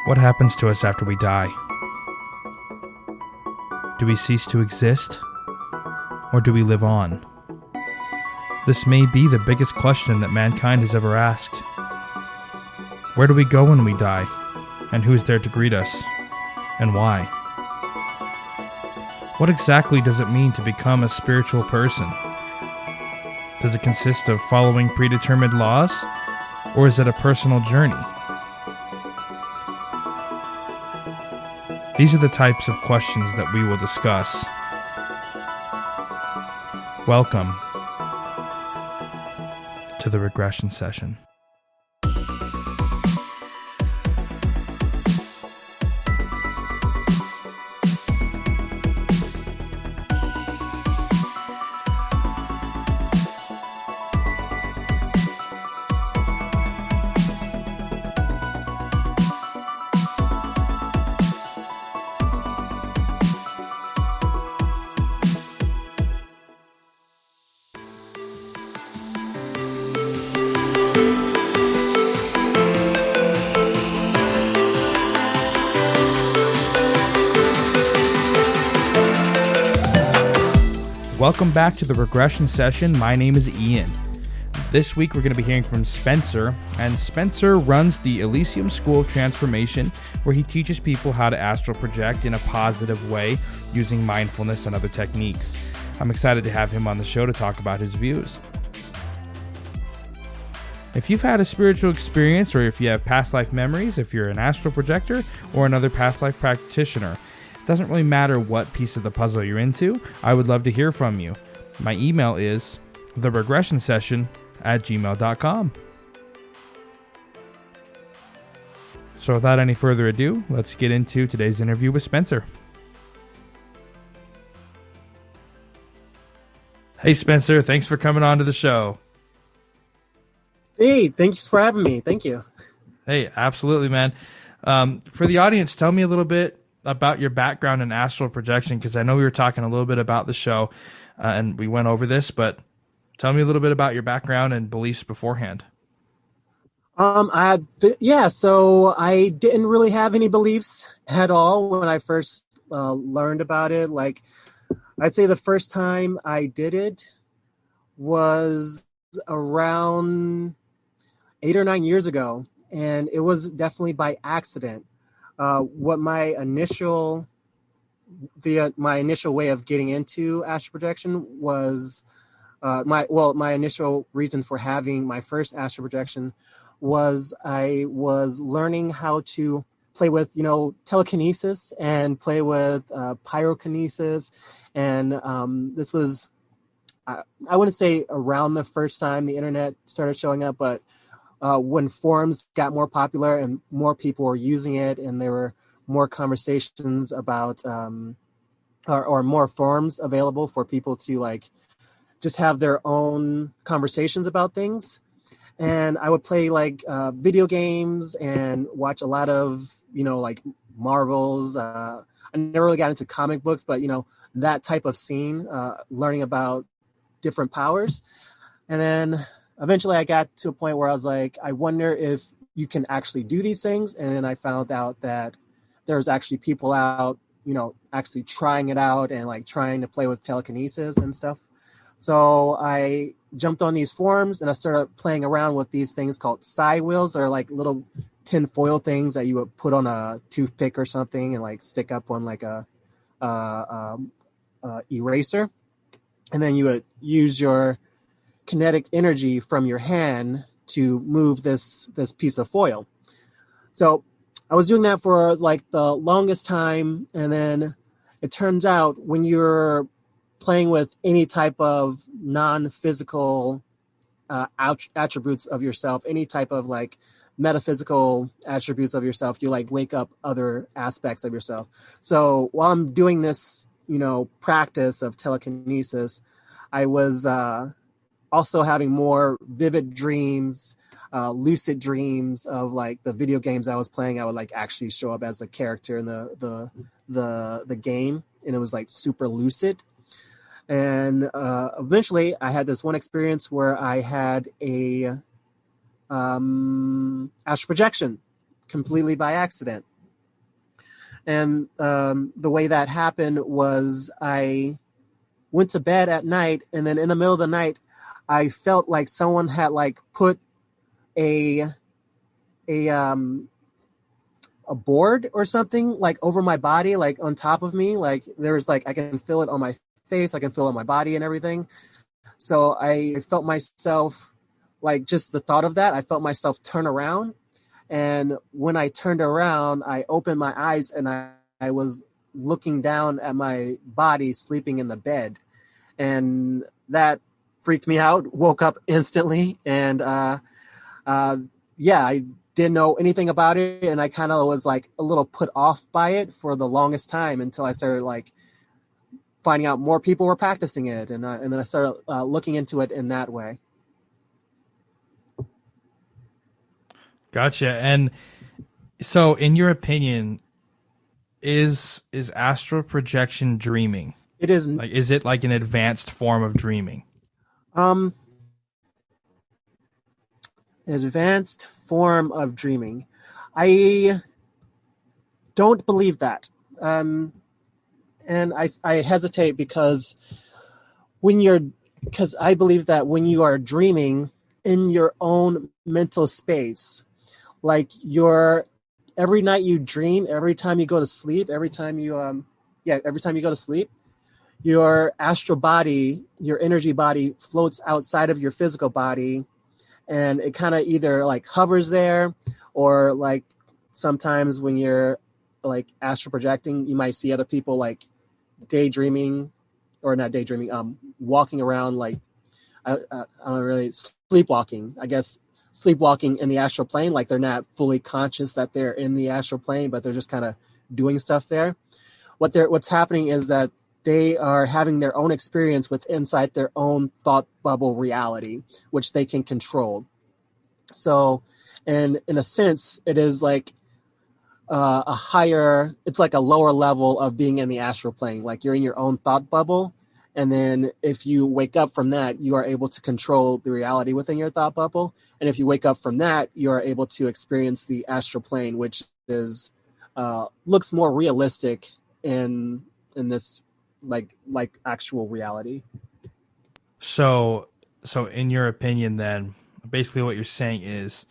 What happens to us after we die? Do we cease to exist? Or do we live on? This may be the biggest question that mankind has ever asked. Where do we go when we die? And who is there to greet us? And why? What exactly does it mean to become a spiritual person? Does it consist of following predetermined laws? Or is it a personal journey? These are the types of questions that we will discuss. Welcome to the Regression session. Welcome back to the Regression session. My name is Ian. This week we're going to be hearing from Spencer, and Spencer runs the Elysium School of Transformation, where he teaches people how to astral project in a positive way using mindfulness and other techniques. I'm excited to have him on the show to talk about his views. If you've had a spiritual experience, or if you have past life memories, if you're an astral projector or another past life practitioner, doesn't really matter what piece of the puzzle you're into, I would love to hear from you. My email is theregressionsession@gmail.com. So without any further ado, let's get into today's interview with Spencer. Hey Spencer, thanks for coming on to the show. Hey, thanks for having me. Thank you. Hey, absolutely, man. For the audience, tell me a little bit about your background in astral projection, because I know we were talking a little bit about the show and we went over this, but tell me a little bit about your background and beliefs beforehand. So I didn't really have any beliefs at all when I first learned about it. Like, I'd say the first time I did it was around 8 or 9 years ago, and it was definitely by accident. What my initial way of getting into astral projection was my initial reason for having my first astral projection was I was learning how to play with telekinesis and play with pyrokinesis, and this was I wouldn't say around the first time the internet started showing up, but when forums got more popular and more people were using it, and there were more conversations about, or more forums available for people to just have their own conversations about things. And I would play video games and watch a lot of, Marvels. I never really got into comic books, but, that type of scene, learning about different powers. And then eventually I got to a point where I was like, I wonder if you can actually do these things. And then I found out that there's actually people out, actually trying it out and trying to play with telekinesis and stuff. So I jumped on these forums and I started playing around with these things called psi wheels, or little tin foil things that you would put on a toothpick or something and stick up on a eraser. And then you would use your kinetic energy from your hand to move this piece of foil. So I was doing that for the longest time, and then it turns out when you're playing with any type of non-physical attributes of yourself, any type of metaphysical attributes of yourself, you wake up other aspects of yourself. So while I'm doing this practice of telekinesis, I was also having more vivid dreams, lucid dreams of the video games I was playing. I would actually show up as a character in the game, and it was super lucid. And eventually I had this one experience where I had a astral projection completely by accident. And the way that happened was I went to bed at night, and then in the middle of the night, I felt like someone had like put a a board or something like over my body, like on top of me. Like there's like I can feel it on my face, I can feel it on my body and everything. So I felt myself, like just the thought of that, I felt myself turn around. And when I turned around, I opened my eyes and I was looking down at my body sleeping in the bed. And that freaked me out, woke up instantly. And yeah, I didn't know anything about it. And I kind of was like a little put off by it for the longest time until I started like finding out more people were practicing it. And then I started looking into it in that way. Gotcha. And so, in your opinion, is astral projection dreaming? It is Like, is it like an advanced form of dreaming? an advanced form of dreaming. I don't believe that. And I hesitate because because I believe that when you are dreaming in your own mental space, like every night you dream, every time you go to sleep, every time you go to sleep, your astral body, your energy body floats outside of your physical body, and it kind of either like hovers there, or like sometimes when you're like astral projecting, you might see other people like daydreaming, or not daydreaming, walking around like I don't really sleepwalking. I guess sleepwalking in the astral plane, like they're not fully conscious that they're in the astral plane, but they're just kind of doing stuff there. What's happening is that they are having their own experience with inside their own thought bubble reality, which they can control. So, and in a sense, it is like it's like a lower level of being in the astral plane. Like you're in your own thought bubble. And then if you wake up from that, you are able to control the reality within your thought bubble. And if you wake up from that, you are able to experience the astral plane, which is looks more realistic in this like actual reality. So, in your opinion, then, basically what you're saying is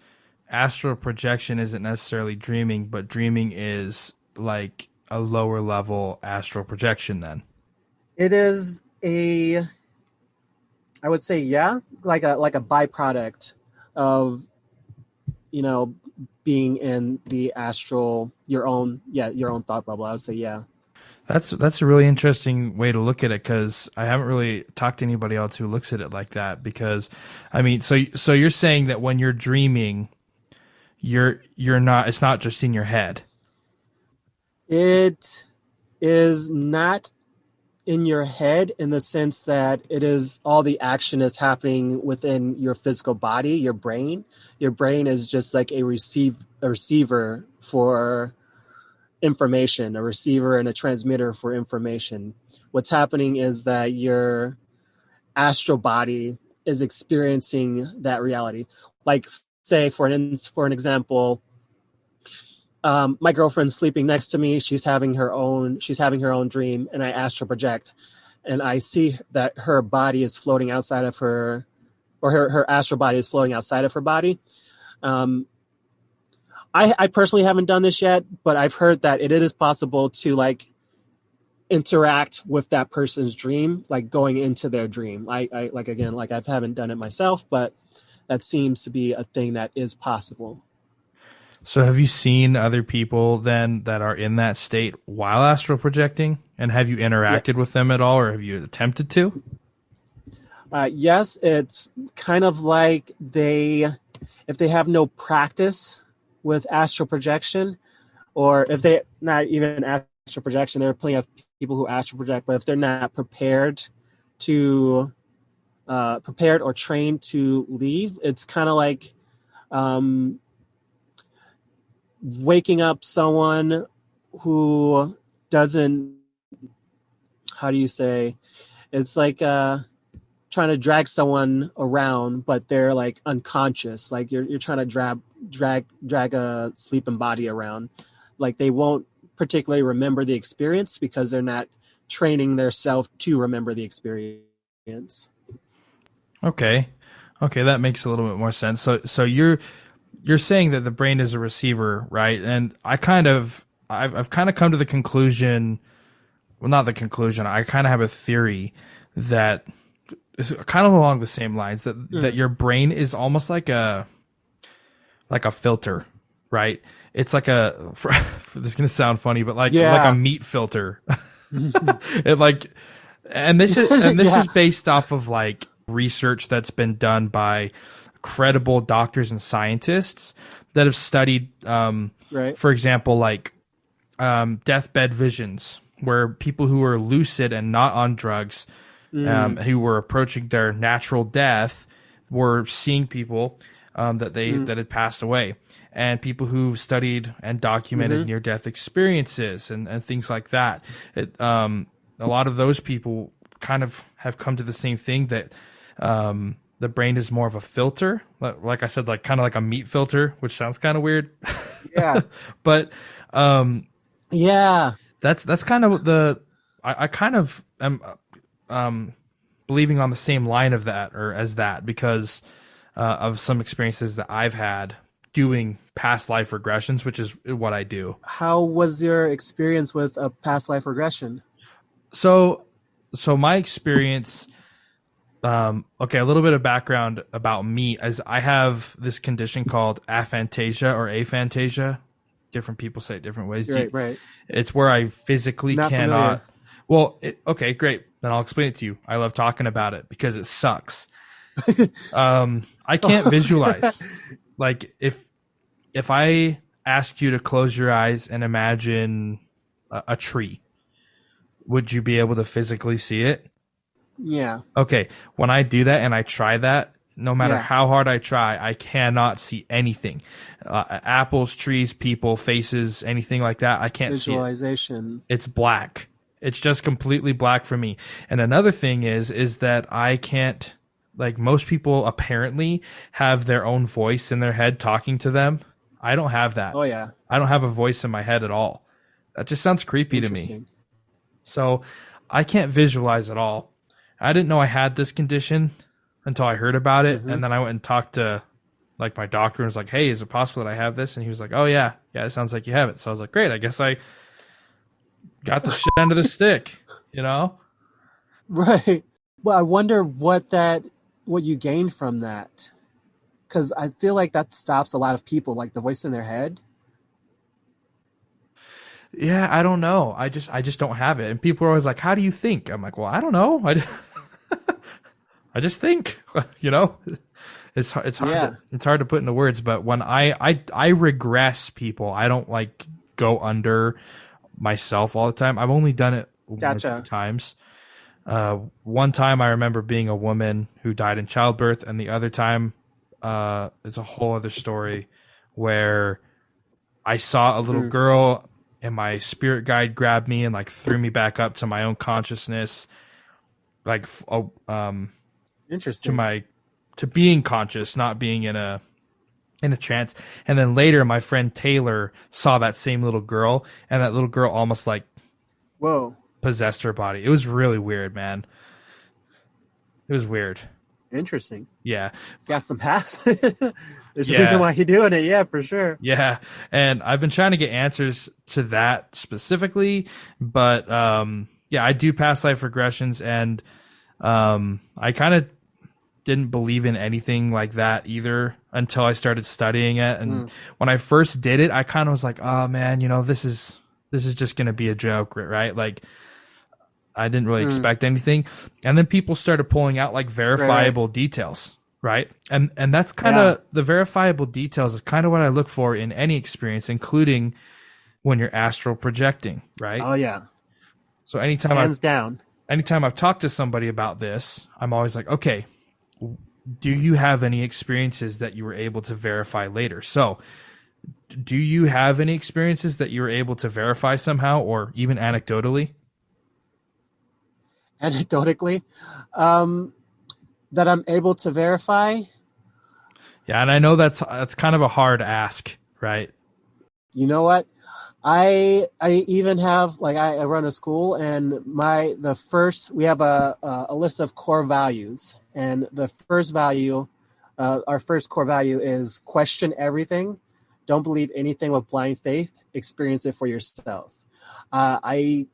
astral projection isn't necessarily dreaming, but dreaming is like a lower level astral projection then. It is I would say, yeah, like a byproduct of, being in the astral, your own thought bubble. I would say, yeah. That's a really interesting way to look at it, because I haven't really talked to anybody else who looks at it like that. Because, I mean, so you're saying that when you're dreaming, you're not. It's not just in your head. It is not in your head in the sense that it is all the action is happening within your physical body, your brain. Your brain is just like a receiver for information, a receiver and a transmitter for information. What's happening is that your astral body is experiencing that reality. Like, say for an example, my girlfriend's sleeping next to me. She's having her own dream, and I astral project, and I see that her body is floating outside of her, or her astral body is floating outside of her body. I personally haven't done this yet, but I've heard that it is possible to like interact with that person's dream, like going into their dream. I like, again, like I haven't done it myself, but that seems to be a thing that is possible. So have you seen other people then that are in that state while astral projecting? And have you interacted with them at all, or have you attempted to? Yes, it's kind of like if they have no practice with astral projection, or if they not even astral projection, there are plenty of people who astral project, but if they're not prepared or trained to leave, it's kind of like waking up someone who doesn't, how do you say, it's like trying to drag someone around, but they're like unconscious. Like you're trying to drag a sleeping body around. Like they won't particularly remember the experience because they're not training their self to remember the experience. Okay. Okay, that makes a little bit more sense. So you're saying that the brain is a receiver, right? And I've kind of come to the conclusion, well, not the conclusion. I kind of have a theory that is kind of along the same lines that your brain is almost like a filter, right? It's like this is going to sound funny, but like a meat filter. It like, and this is based off of like research that's been done by credible doctors and scientists that have studied, for example, like deathbed visions, where people who are lucid and not on drugs, who were approaching their natural death, were seeing people that had passed away, and people who've studied and documented near-death experiences and things like that. A lot of those people kind of have come to the same thing, that the brain is more of a filter, like I said, like kind of like a meat filter, which sounds kind of weird. Yeah. But yeah, that's kind of I kind of am believing on the same line of that, or as that, because of some experiences that I've had doing past life regressions, which is what I do. How was your experience with a past life regression? So my experience, okay, a little bit of background about me, as I have this condition called aphantasia or aphantasia. Different people say it different ways. Right. It's where I physically Not cannot. Well, okay, great. Then I'll explain it to you. I love talking about it because it sucks. I can't visualize. Like if I asked you to close your eyes and imagine a tree, would you be able to physically see it? Yeah. Okay. When I do that and I try that, no matter how hard I try, I cannot see anything. Apples, trees, people, faces, anything like that, I can't see it. Visualization. It's black. It's just completely black for me. And another thing is that I can't, like, most people apparently have their own voice in their head talking to them. I don't have that. Oh, yeah. I don't have a voice in my head at all. That just sounds creepy to me. So I can't visualize at all. I didn't know I had this condition until I heard about it. And then I went and talked to like my doctor and was like, hey, is it possible that I have this? And he was like, oh yeah, it sounds like you have it. So I was like, great, I guess I got the shit end of the stick, you know? Right. Well, I wonder what you gained from that. Because I feel like that stops a lot of people, like the voice in their head. Yeah, I don't know. I just don't have it. And people are always like, how do you think? I'm like, well, I don't know. I just think, you know, it's hard. It's hard to put into words. But when I regress people, I don't like go under myself all the time. I've only done it one or two times. One time I remember being a woman who died in childbirth, and the other time, it's a whole other story where I saw a little girl and my spirit guide grabbed me and like threw me back up to my own consciousness, like, interesting, to being conscious, not being in a trance. And then later my friend Taylor saw that same little girl, and that little girl almost like possessed her body. It was really weird, man. It was weird. Interesting. Yeah. Got some past. There's a reason why you're doing it. Yeah, for sure. Yeah. And I've been trying to get answers to that specifically, but I do past life regressions, and I kind of didn't believe in anything like that either until I started studying it. And when I first did it, I kind of was like, oh man, you know, this is just going to be a joke, right? Like, I didn't really expect anything. And then people started pulling out like verifiable details, right? And that's kind of the verifiable details is kind of what I look for in any experience, including when you're astral projecting, right? Oh yeah. So anytime I've talked to somebody about this, I'm always like, okay, do you have any experiences that you were able to verify later? So do you have any experiences that you were able to verify somehow, or even anecdotally? Anecdotally, that I'm able to verify? Yeah, and I know that's kind of a hard ask, right? You know what? I even have like I run a school, and we have a list of core values, and the first value, our first core value is question everything, don't believe anything with blind faith, experience it for yourself. I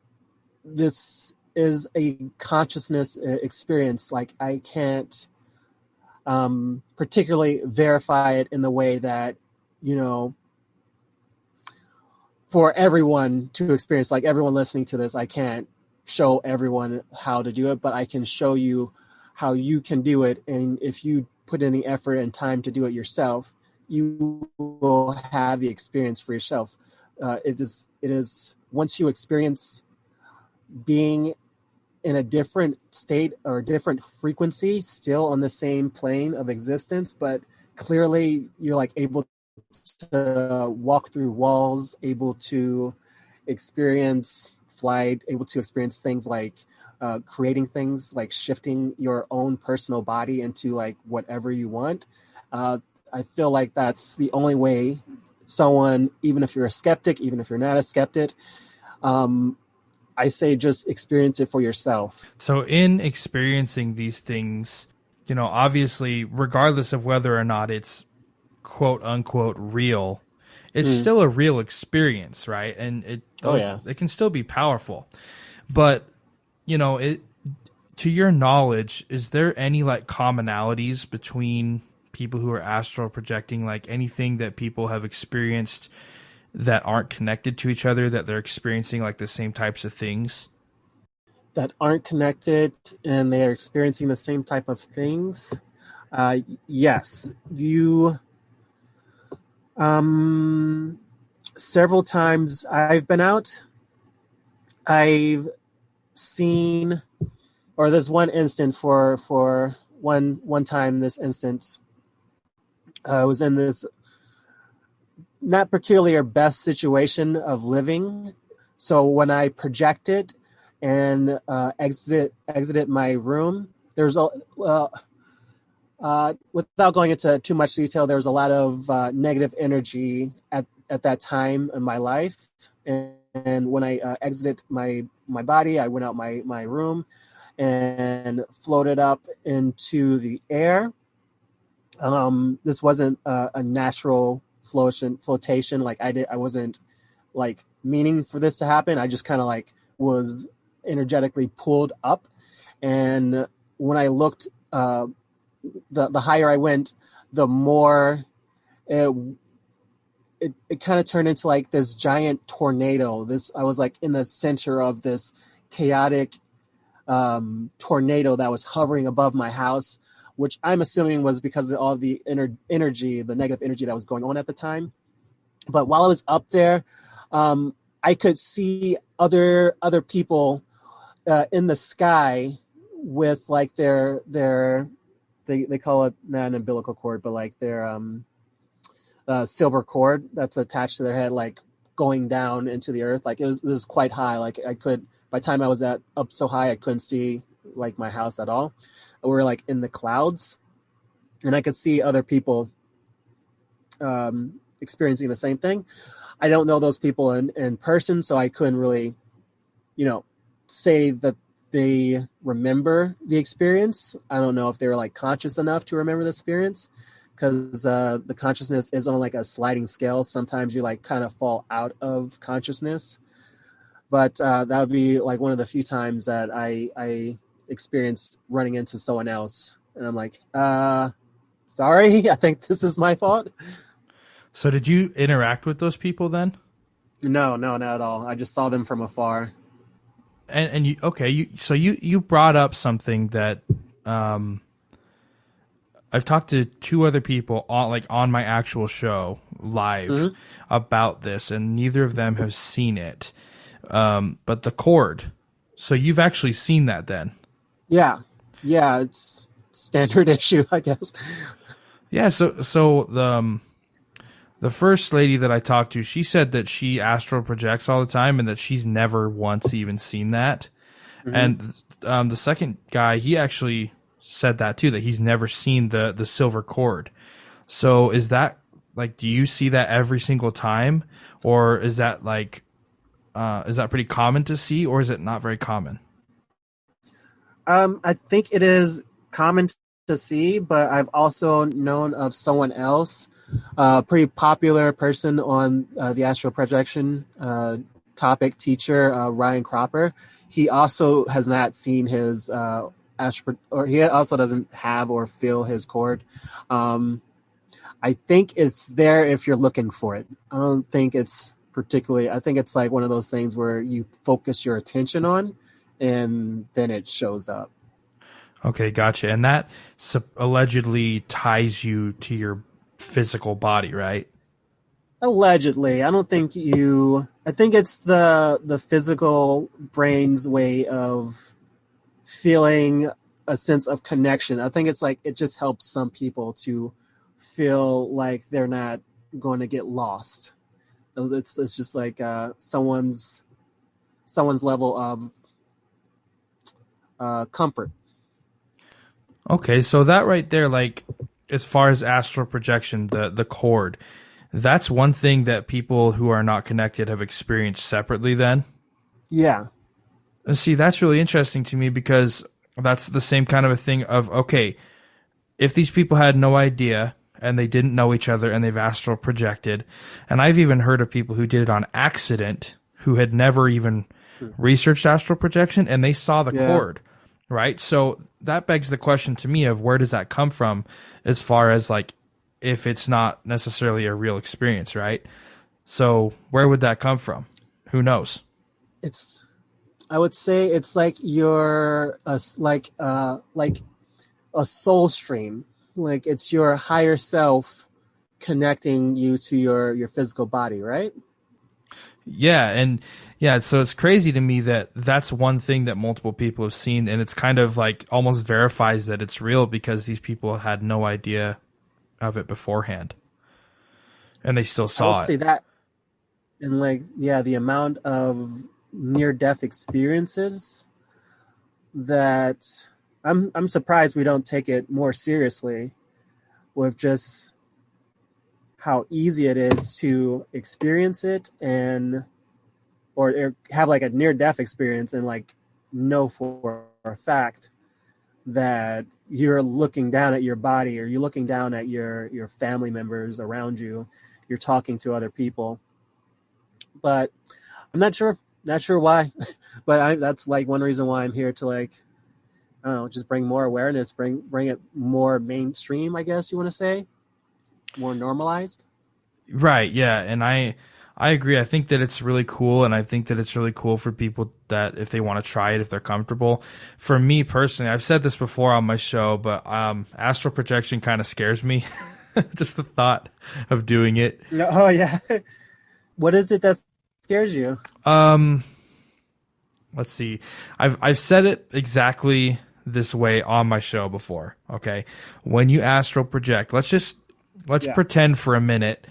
This is a consciousness experience. Like I can't particularly verify it in the way that, you know, for everyone to experience, like everyone listening to this, I can't show everyone how to do it, but I can show you how you can do it. And if you put any effort and time to do it yourself, you will have the experience for yourself. It is once you experience being in a different state or a different frequency, still on the same plane of existence, but clearly you're like able to walk through walls, able to experience flight, able to experience things like creating things, like shifting your own personal body into like whatever you want. I feel like that's the only way someone, even if you're a skeptic, even if you're not a skeptic, I say just experience it for yourself. So in experiencing these things, you know, obviously, regardless of whether or not it's quote unquote real, it's still a real experience, right? And it can still be powerful. But, you know, to your knowledge, is there any like commonalities between people who are astral projecting, like anything that people have experienced that aren't connected to each other, that they're experiencing like the same types of things? That aren't connected and they are experiencing the same type of things. Yes, you. Several times I've been out, I've seen, or there's one instant for one time. This instance, I was in this not peculiar best situation of living. So when I projected and exited my room, there's a without going into too much detail, there was a lot of negative energy at that time in my life. And when I exited my body, I went out my room and floated up into the air. This wasn't a natural flotation. Like I wasn't like meaning for this to happen. I just kind of like was energetically pulled up. And when I looked, the higher I went, the more it kind of turned into like this giant tornado. I was like in the center of this chaotic tornado that was hovering above my house, which I'm assuming was because of all the energy, the negative energy that was going on at the time. But while I was up there, I could see other people in the sky with like their they call it not an umbilical cord, but like their silver cord that's attached to their head, like going down into the earth. Like it was quite high. Like I could, by the time I was up so high, I couldn't see like my house at all. We were like in the clouds, and I could see other people experiencing the same thing. I don't know those people in person, so I couldn't really, say that they remember the experience. I don't know if they were like conscious enough to remember the experience, because the consciousness is on like a sliding scale. Sometimes you like kind of fall out of consciousness, but that would be like one of the few times that I experienced running into someone else, and I'm like, sorry, I think this is my fault. So did you interact with those people then? No, not at all. I just saw them from afar. And you brought up something that I've talked to two other people on my actual show live about this, and neither of them have seen it. But the cord. So you've actually seen that then? Yeah, it's standard issue, I guess. Yeah. So the first lady that I talked to, she said that she astral projects all the time and that she's never once even seen that. And the second guy, he actually said that too, that he's never seen the silver cord. So is that like, do you see that every single time, or is that like, is that pretty common to see, or is it not very common? I think it is common to see, but I've also known of someone else, a pretty popular person on the Astral Projection topic, teacher Ryan Cropper. He also has not seen his or he also doesn't have or feel his cord. I think it's there if you're looking for it. I don't think it's particularly. I think it's like one of those things where you focus your attention on, and then it shows up. Okay, gotcha. And that allegedly ties you to your physical body, right? Allegedly, I don't think you. I think it's the physical brain's way of feeling a sense of connection. I think it's like it just helps some people to feel like they're not going to get lost. It's just like someone's level of comfort. Okay, so that right there, like, as far as astral projection, the cord, that's one thing that people who are not connected have experienced separately then. Yeah. See, that's really interesting to me because that's the same kind of a thing of, okay, if these people had no idea and they didn't know each other and they've astral projected, and I've even heard of people who did it on accident who had never even researched astral projection and they saw the cord, right? So that begs the question to me of where does that come from as far as like if it's not necessarily a real experience, right? So where would that come from? Who knows? I would say it's like your like a soul stream. Like it's your higher self connecting you to your physical body, right? Yeah, and yeah, so it's crazy to me that that's one thing that multiple people have seen, and it's kind of like almost verifies that it's real because these people had no idea of it beforehand, and they still I would saw say it. that, and like the amount of near-death experiences that I'm surprised we don't take it more seriously with just how easy it is to experience it and or have like a near-death experience and like know for a fact that you're looking down at your body or you're looking down at your family members around you, you're talking to other people. But I'm not sure why. But that's like one reason why I'm here to like, I don't know, just bring more awareness, bring it more mainstream, I guess you want to say, more normalized. Right, yeah, and I agree. I think that it's really cool, and I think that it's really cool for people that if they want to try it, if they're comfortable. For me personally, I've said this before on my show, but astral projection kind of scares me. Just the thought of doing it. Oh yeah. What is it that scares you? Let's see. I've said it exactly this way on my show before. Okay, when you astral project, let's pretend for a minute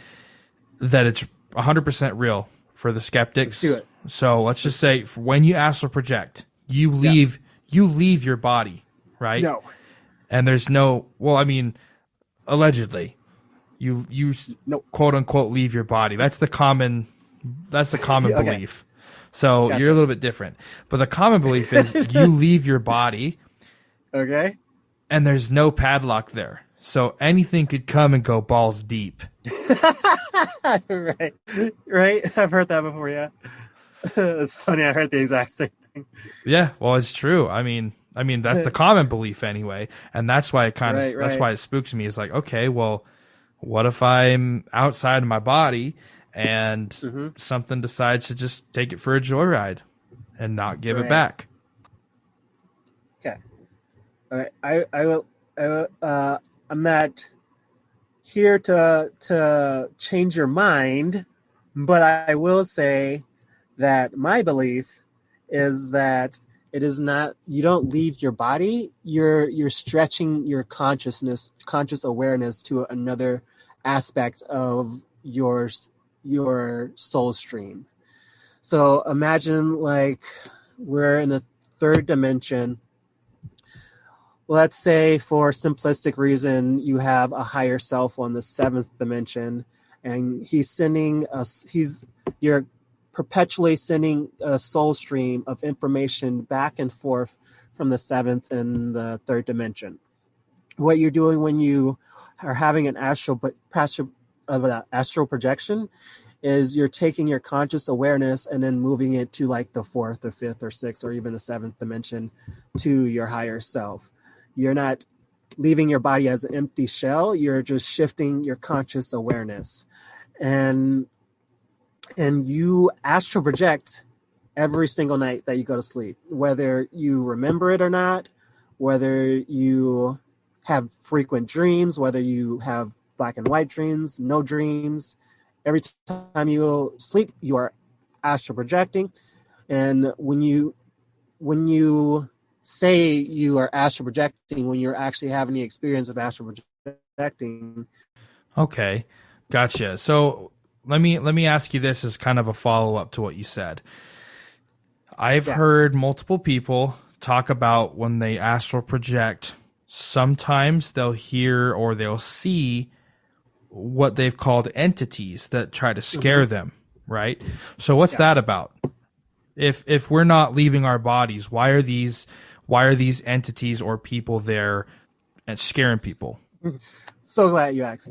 that it's 100% real for the skeptics. Let's do it. So let's just say when you astral project, you leave your body, right? No. And there's no, well, I mean, allegedly, you Nope. quote unquote leave your body. That's the common Okay. belief. So Gotcha. you're a little bit different. But the common belief is you leave your body Okay. and there's no padlock there. So anything could come and go balls deep. Right. Right. I've heard that before. Yeah. It's funny. I heard the exact same thing. Yeah, well, it's true. I mean that's the common belief anyway, and that's why it that's why it spooks me. It's like, okay, well, what if I'm outside of my body and something decides to just take it for a joyride and not give it back? Okay. All right. I will. I'm not here to change your mind, but I will say that my belief is that it is not, you don't leave your body, you're stretching your conscious awareness to another aspect of your soul stream. So imagine like we're in the third dimension. let's say for simplistic reason, you have a higher self on the seventh dimension, and you're perpetually sending a soul stream of information back and forth from the seventh and the third dimension. What you're doing when you are having an astral projection is you're taking your conscious awareness and then moving it to like the fourth or fifth or sixth or even the seventh dimension to your higher self. You're not leaving your body as an empty shell. You're just shifting your conscious awareness. And you astral project every single night that you go to sleep, whether you remember it or not, whether you have frequent dreams, whether you have black and white dreams, no dreams. Every time you sleep, you are astral projecting. And when you say you are astral projecting, when you're actually having the experience of astral projecting. Okay, gotcha. So let me ask you this as kind of a follow-up to what you said. I've heard multiple people talk about when they astral project, sometimes they'll hear or they'll see what they've called entities that try to scare them, right? So what's that about? If we're not leaving our bodies, why are these entities or people there and scaring people? So glad you asked.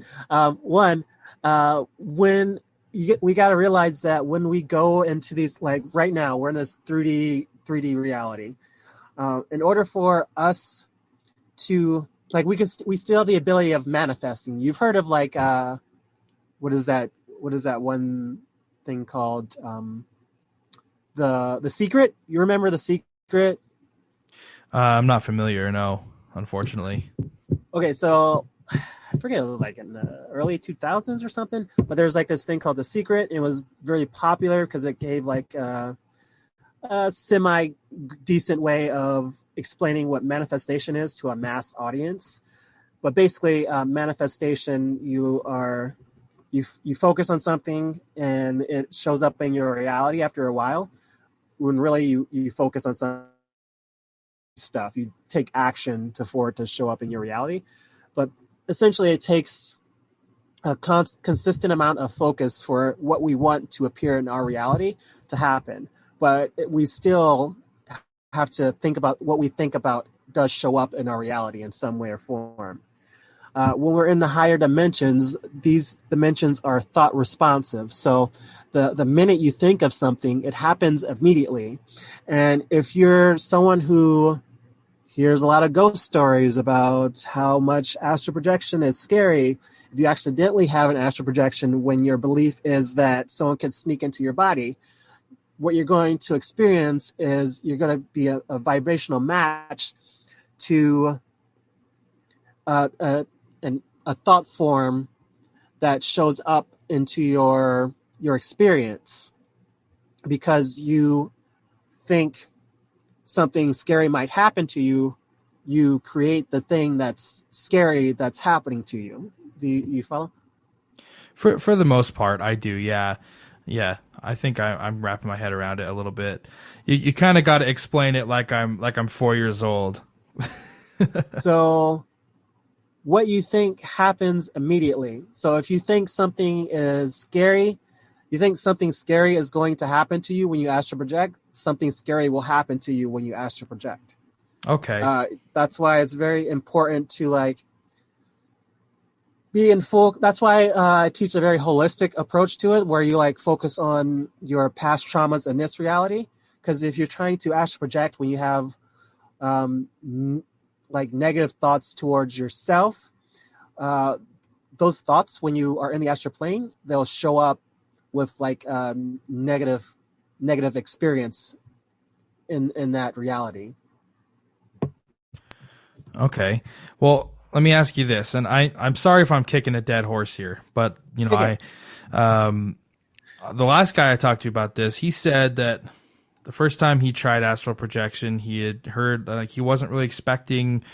We got to realize that when we go into these, like right now, we're in this 3D reality. In order for us to, like, we still have the ability of manifesting. You've heard of like what is that one thing called the Secret? You remember The Secret? I'm not familiar, no, unfortunately. Okay, so I forget, it was like in the early 2000s or something, but there's like this thing called The Secret. It was very popular because it gave like a semi decent way of explaining what manifestation is to a mass audience. But basically, manifestation, you focus on something and it shows up in your reality after a while. When really you focus on some stuff, you take action for it to show up in your reality. But essentially, it takes a consistent amount of focus for what we want to appear in our reality to happen. But we still have to think about what we think about does show up in our reality in some way or form. When we're in the higher dimensions, these dimensions are thought responsive. So the minute you think of something, it happens immediately. And if you're someone who hears a lot of ghost stories about how much astral projection is scary, if you accidentally have an astral projection when your belief is that someone can sneak into your body, what you're going to experience is you're going to be a vibrational match to a thought form that shows up into your experience because you think something scary might happen to you. You create the thing that's scary that's happening to you. Do you follow? For the most part, I do. Yeah. I think I'm wrapping my head around it a little bit. You kind of got to explain it like I'm 4 years old. So what you think happens immediately. So if you think something is scary, you think something scary is going to happen to you when you astral project, something scary will happen to you when you astral project. Okay. That's why it's very important to like be in full. That's why I teach a very holistic approach to it, where you like focus on your past traumas in this reality. Because if you're trying to astral project when you have like negative thoughts towards yourself, those thoughts when you are in the astral plane, they'll show up with like negative experience in that reality. Okay. Well, let me ask you this, and I'm sorry if I'm kicking a dead horse here, but you know, the last guy I talked to about this, he said that the first time he tried astral projection, he had heard like he wasn't really expecting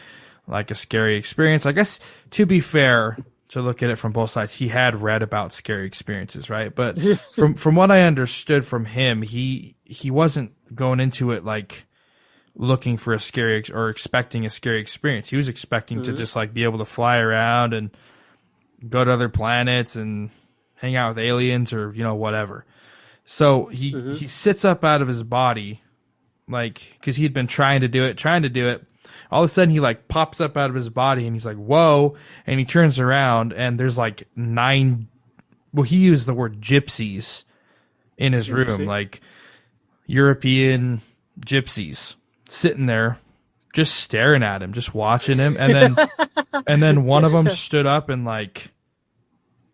like a scary experience. I guess to be fair, to look at it from both sides, he had read about scary experiences, right? But from what I understood from him, he wasn't going into it like looking for a scary or expecting a scary experience. He was expecting to Mm-hmm. just like be able to fly around and go to other planets and hang out with aliens or whatever. So Mm-hmm. he sits up out of his body, like, because he'd been trying to do it. All of a sudden, he like pops up out of his body, and he's like, "Whoa!" And he turns around, and there's like nine. Well, he used the word gypsies in his room, Interesting. like European gypsies, sitting there, just staring at him, just watching him, and then one of them stood up and like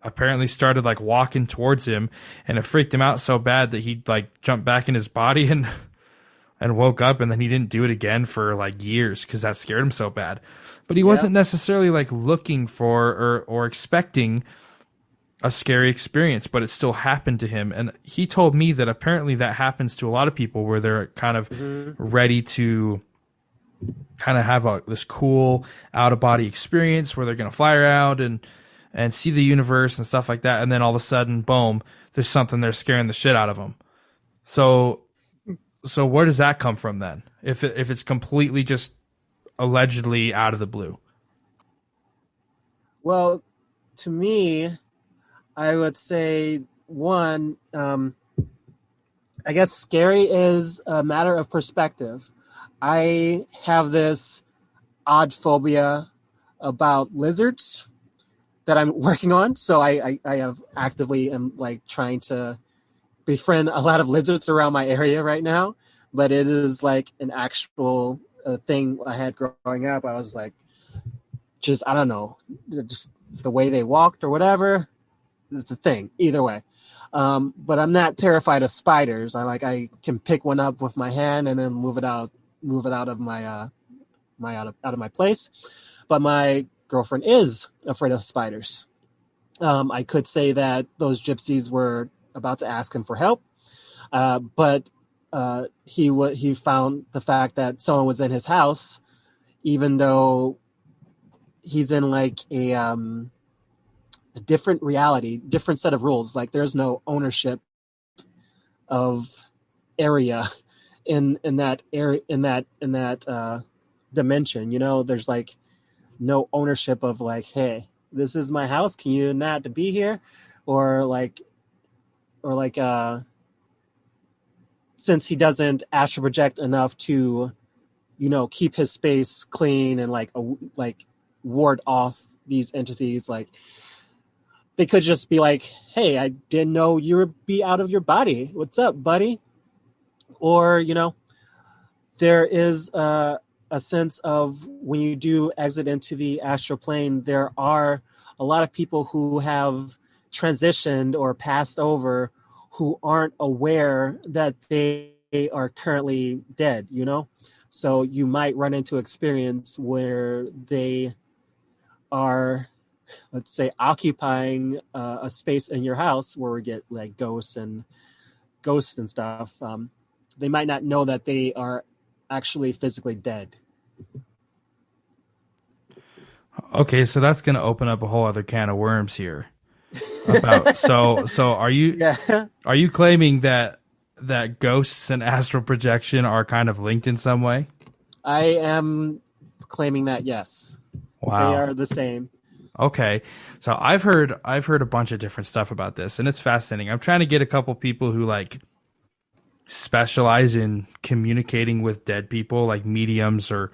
apparently started like walking towards him, and it freaked him out so bad that he like jumped back in his body and woke up, and then he didn't do it again for like years because that scared him so bad. But he Yeah. wasn't necessarily like looking for or expecting a scary experience, but it still happened to him. And he told me that apparently that happens to a lot of people where they're kind of Mm-hmm. ready to kind of have this cool out of body experience where they're going to fly around and see the universe and stuff like that. And then all of a sudden, boom, there's something there scaring the shit out of them. So where does that come from then? If it's completely just allegedly out of the blue. Well, to me, I would say one, I guess scary is a matter of perspective. I have this odd phobia about lizards that I'm working on. So I have actively am like trying to befriend a lot of lizards around my area right now. But it is like an actual thing I had growing up. I was like, just, I don't know, just the way they walked or whatever. It's a thing either way. But I'm not terrified of spiders. I can pick one up with my hand and then move it out of my out of my place. But my girlfriend is afraid of spiders. I could say that those gypsies were about to ask him for help, but he found the fact that someone was in his house, even though he's in like a different reality, different set of rules. Like there's no ownership of area in that area in that dimension. There's like no ownership of like, hey, this is my house. Can you not be here? Or like since he doesn't astral project enough to, keep his space clean and like ward off these entities, like they could just be like, hey, I didn't know you would be out of your body. What's up, buddy? Or, there is a sense of when you do exit into the astral plane, there are a lot of people who have transitioned or passed over who aren't aware that they are currently dead, So you might run into experience where they are, let's say, occupying a space in your house where we get like ghosts and stuff. They might not know that they are actually physically dead. Okay, so that's going to open up a whole other can of worms here. So are you Yeah. are you claiming that ghosts and astral projection are kind of linked in some way? I am claiming that, yes. They Wow. are the same. Okay. So I've heard a bunch of different stuff about this, and it's fascinating. I'm trying to get a couple people who like specialize in communicating with dead people, like mediums or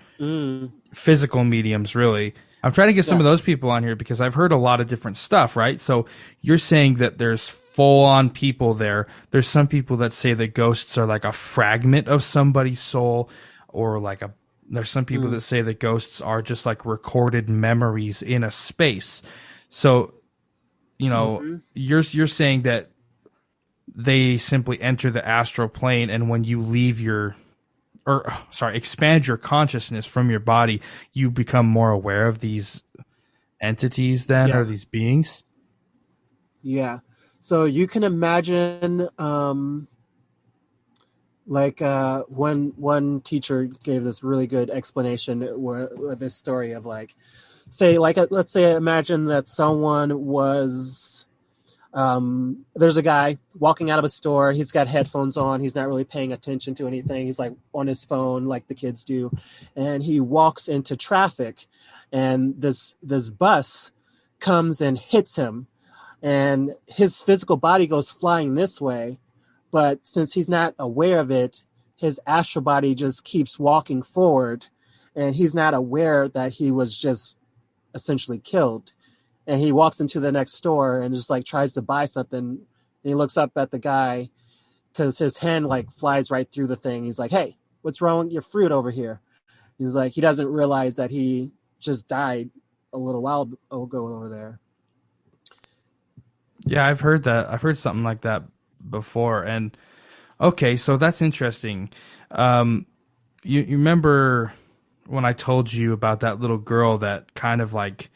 physical mediums, really. I'm trying to get some Yeah. of those people on here because I've heard a lot of different stuff, right? So you're saying that there's full on people there. There's some people that say that ghosts are like a fragment of somebody's soul, or like there's some people that say that ghosts are just like recorded memories in a space. So, you're saying that they simply enter the astral plane, and when you leave expand your consciousness from your body, you become more aware of these entities then, Yeah. or these beings. Yeah. So you can imagine, when one teacher gave this really good explanation where this story of like, say, like, let's say, imagine that someone was There's a guy walking out of a store. He's got headphones on. He's not really paying attention to anything. He's like on his phone like the kids do. And he walks into traffic, and this bus comes and hits him, and his physical body goes flying this way. But since he's not aware of it, his astral body just keeps walking forward, and he's not aware that he was just essentially killed. And he walks into the next store and just like tries to buy something. And he looks up at the guy because his hand like flies right through the thing. He's like, "Hey, what's wrong with your fruit over here?" He's like, he doesn't realize that he just died a little while ago over there. Yeah, I've heard that. I've heard something like that before. And okay, so that's interesting. You remember when I told you about that little girl that kind of like,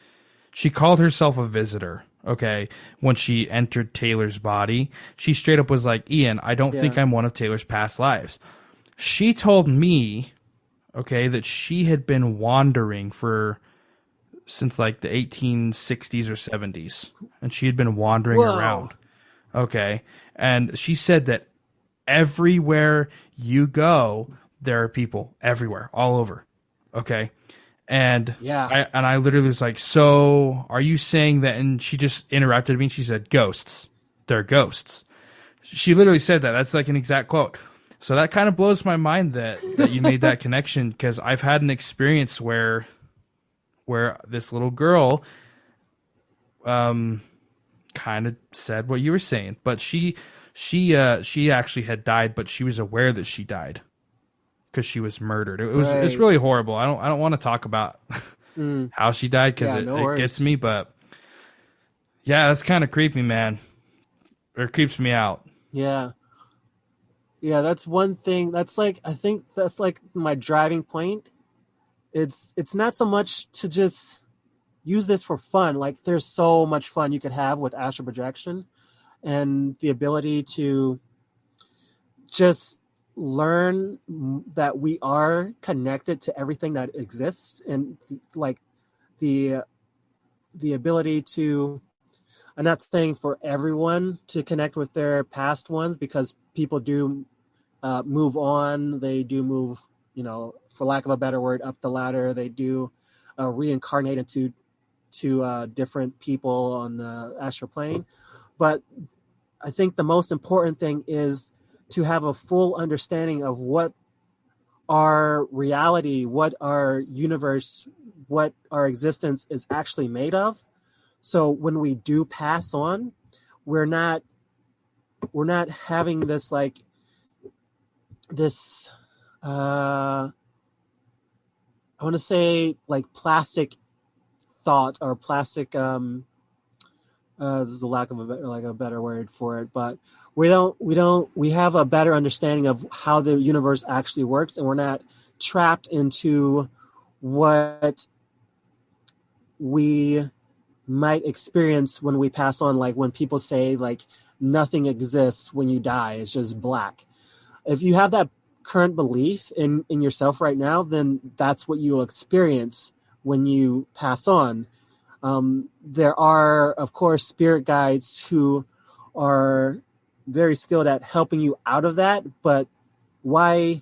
she called herself a visitor, okay? When she entered Taylor's body, she straight up was like, "Ian, I don't think I'm one of Taylor's past lives." She told me, okay, that she had been wandering since like the 1860s or 70s, and she had been wandering around, okay? And she said that everywhere you go, there are people everywhere, all over, okay? And I literally was like, "So are you saying that?" And she just interrupted me and she said, "Ghosts. They're ghosts." She literally said that. That's like an exact quote. So that kind of blows my mind that you made that connection, because I've had an experience where this little girl kind of said what you were saying, but she actually had died, but she was aware that she died because she was murdered. It's really horrible. I don't want to talk about how she died, because it gets me, but yeah, that's kind of creepy, man. It creeps me out. Yeah, that's one thing. That's like, I think that's like my driving point. It's not so much to just use this for fun. Like, there's so much fun you could have with astral projection, and the ability to just learn that we are connected to everything that exists, and like the ability to, I'm not saying for everyone to connect with their past ones, because people do move on. They do move, for lack of a better word, up the ladder. They do reincarnate into different people on the astral plane. But I think the most important thing is to have a full understanding of what our reality, what our universe, what our existence is actually made of. So when we do pass on, we're not having this I want to say like plastic thought, or plastic this is a lack of a better word for it, but we have a better understanding of how the universe actually works, and we're not trapped into what we might experience when we pass on. Like when people say like nothing exists when you die, it's just black. If you have that current belief in yourself right now, then that's what you will experience when you pass on. There are, of course, spirit guides who are very skilled at helping you out of that, but why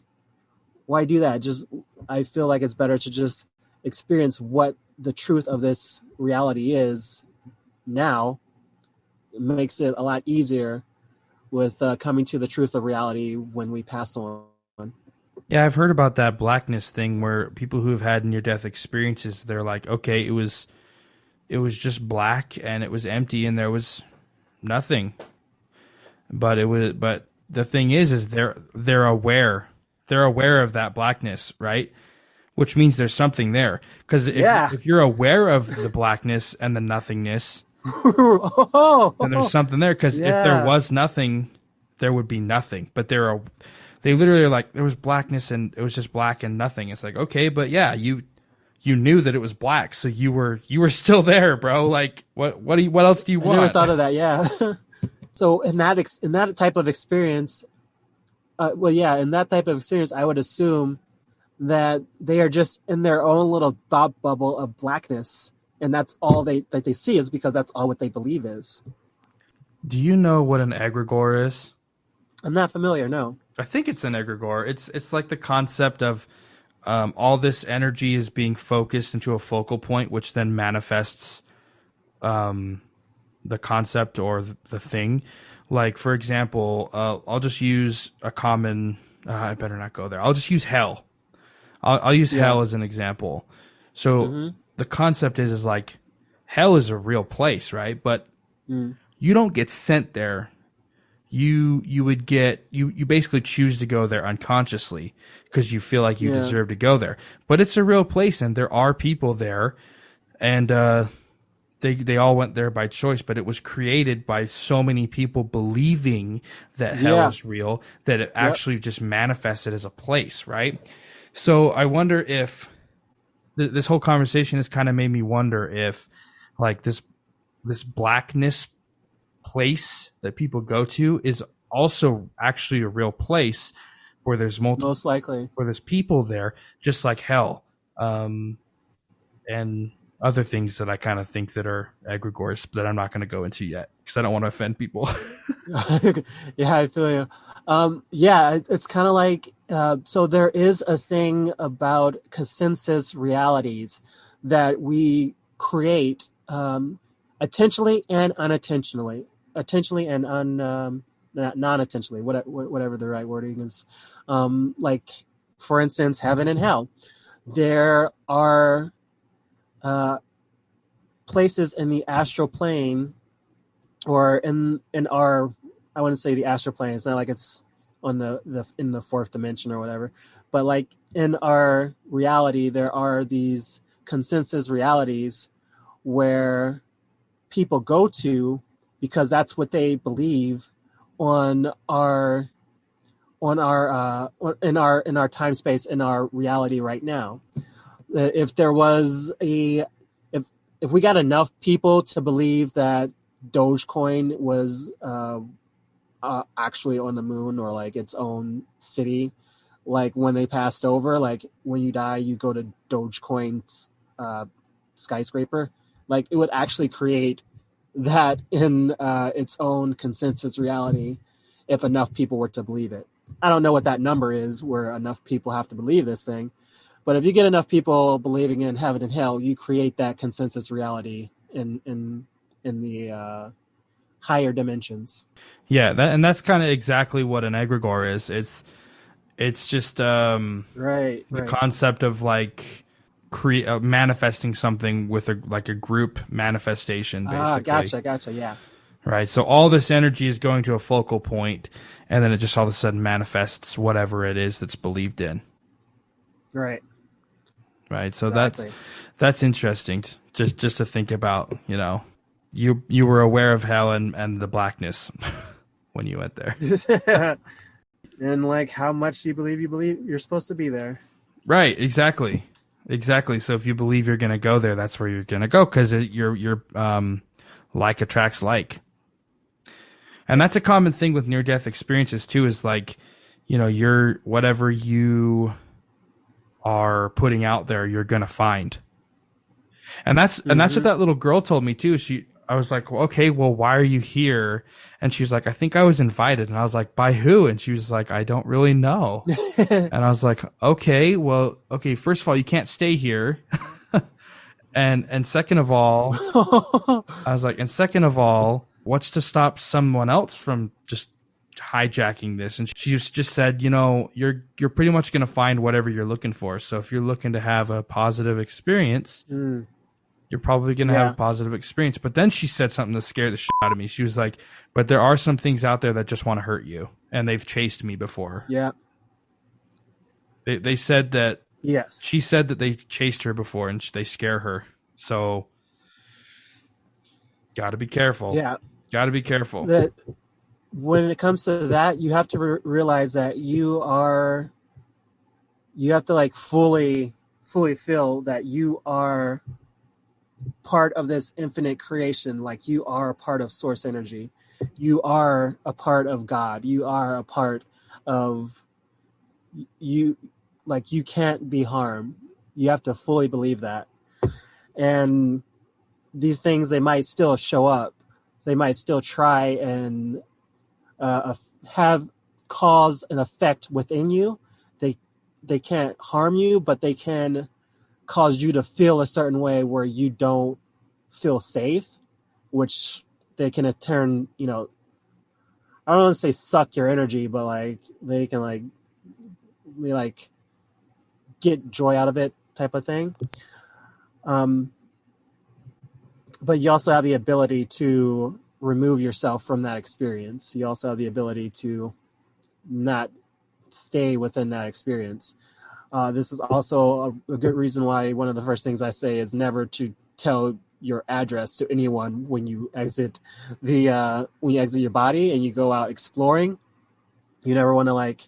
do that? I feel like it's better to just experience what the truth of this reality is now. It makes it a lot easier with coming to the truth of reality when we pass on. Yeah, I've heard about that blackness thing where people who have had near-death experiences, they're like, okay, it was just black and it was empty and there was nothing. But the thing is they're aware of that blackness, right? Which means there's something there. Because if you're aware of the blackness and the nothingness, then there's something there. Because if there was nothing, there would be nothing. But they literally are like, there was blackness and it was just black and nothing. It's like, okay, but yeah, you knew that it was black, so you were still there, bro. Like, what else do you want? I never thought of that. Yeah. So in that type of experience, I would assume that they are just in their own little thought bubble of blackness, and that's all that they see, is because that's all what they believe is. Do you know what an egregore is? I'm not familiar. No. I think it's an egregore. It's like the concept of all this energy is being focused into a focal point, which then manifests the concept or the thing. Like, for example, I'll just use a common. I better not go there. I'll just use hell. I'll use Yeah. hell as an example. So Mm-hmm. the concept is like hell is a real place, right? But Mm. you don't get sent there. You would get you basically choose to go there unconsciously because you feel like you Yeah. deserve to go there. But it's a real place, and there are people there, and they all went there by choice. But it was created by so many people believing that hell Yeah. is real that it Yep. actually just manifested as a place, right? So I wonder if this whole conversation has kind of made me wonder if like this blackness place that people go to is also actually a real place where there's multiple Most likely. where there's people there, just like hell, and other things that I kind of think that are egregores that I'm not going to go into yet because I don't want to offend people. Yeah, I feel you. Yeah, it's kind of like so there is a thing about consensus realities that we create intentionally and unintentionally, intentionally and non-intentionally, whatever the right wording is. Like, for instance, heaven and hell. There are places in the astral plane or in our, I wouldn't say the astral plane. It's not like it's on the in the fourth dimension or whatever, but like in our reality, there are these consensus realities where people go to because that's what they believe on our in our time space in our reality right now. If there was a if we got enough people to believe that Dogecoin was actually on the moon or like its own city, like when they passed over, like when you die, you go to Dogecoin's skyscraper, like it would actually create that in its own consensus reality if enough people were to believe it. I don't know what that number is where enough people have to believe this thing, but if you get enough people believing in heaven and hell, you create that consensus reality in the higher dimensions. Yeah, and that's kind of exactly what an egregore is. It's just Right, the right. concept of like manifesting something with a like a group manifestation, Ah, basically. gotcha. Yeah, Right. So all this energy is going to a focal point, and then it just all of a sudden manifests whatever it is that's believed in. right. Right. So Exactly. that's interesting. Just to think about, you were aware of hell and the blackness when you went there. And like how much you believe you're supposed to be there. Right. Exactly. Exactly. So if you believe you're going to go there, that's where you're going to go because you're like attracts like. And Yep. that's a common thing with near death experiences too, is like, you're whatever you are putting out there, you're gonna find. And that's what Mm-hmm. that little girl told me too. I was like, well, okay, well, why are you here? And she was like, I think I was invited. And I was like, by who? And she was like, I don't really know. And I was like, okay, well, okay, first of all, you can't stay here. And second of all, I was like, and second of all, what's to stop someone else from just hijacking this? And she just said, you're pretty much going to find whatever you're looking for. So if you're looking to have a positive experience, Mm, you're probably going to have a yeah. positive experience. But then she said something that scared the shit out of me. She was like, but there are some things out there that just want to hurt you. And they've chased me before. Yeah. They said that, Yes. she said that they chased her before and they scare her. So got to be careful. Yeah. Got to be careful. That when it comes to that, you have to realize that you have to like fully feel that you are part of this infinite creation. Like you are a part of source energy. You are a part of God. You are a part of you. Like you can't be harmed. You have to fully believe that. And these things, they might still show up, they might still try and have cause and effect within you. They can't harm you, but they can cause you to feel a certain way where you don't feel safe, which they can turn, I don't want to say suck your energy, but like they can like get joy out of it type of thing. But you also have the ability to remove yourself from that experience. You also have the ability to not stay within that experience. This is also a good reason why one of the first things I say is never to tell your address to anyone when you exit your body and you go out exploring. You never want to like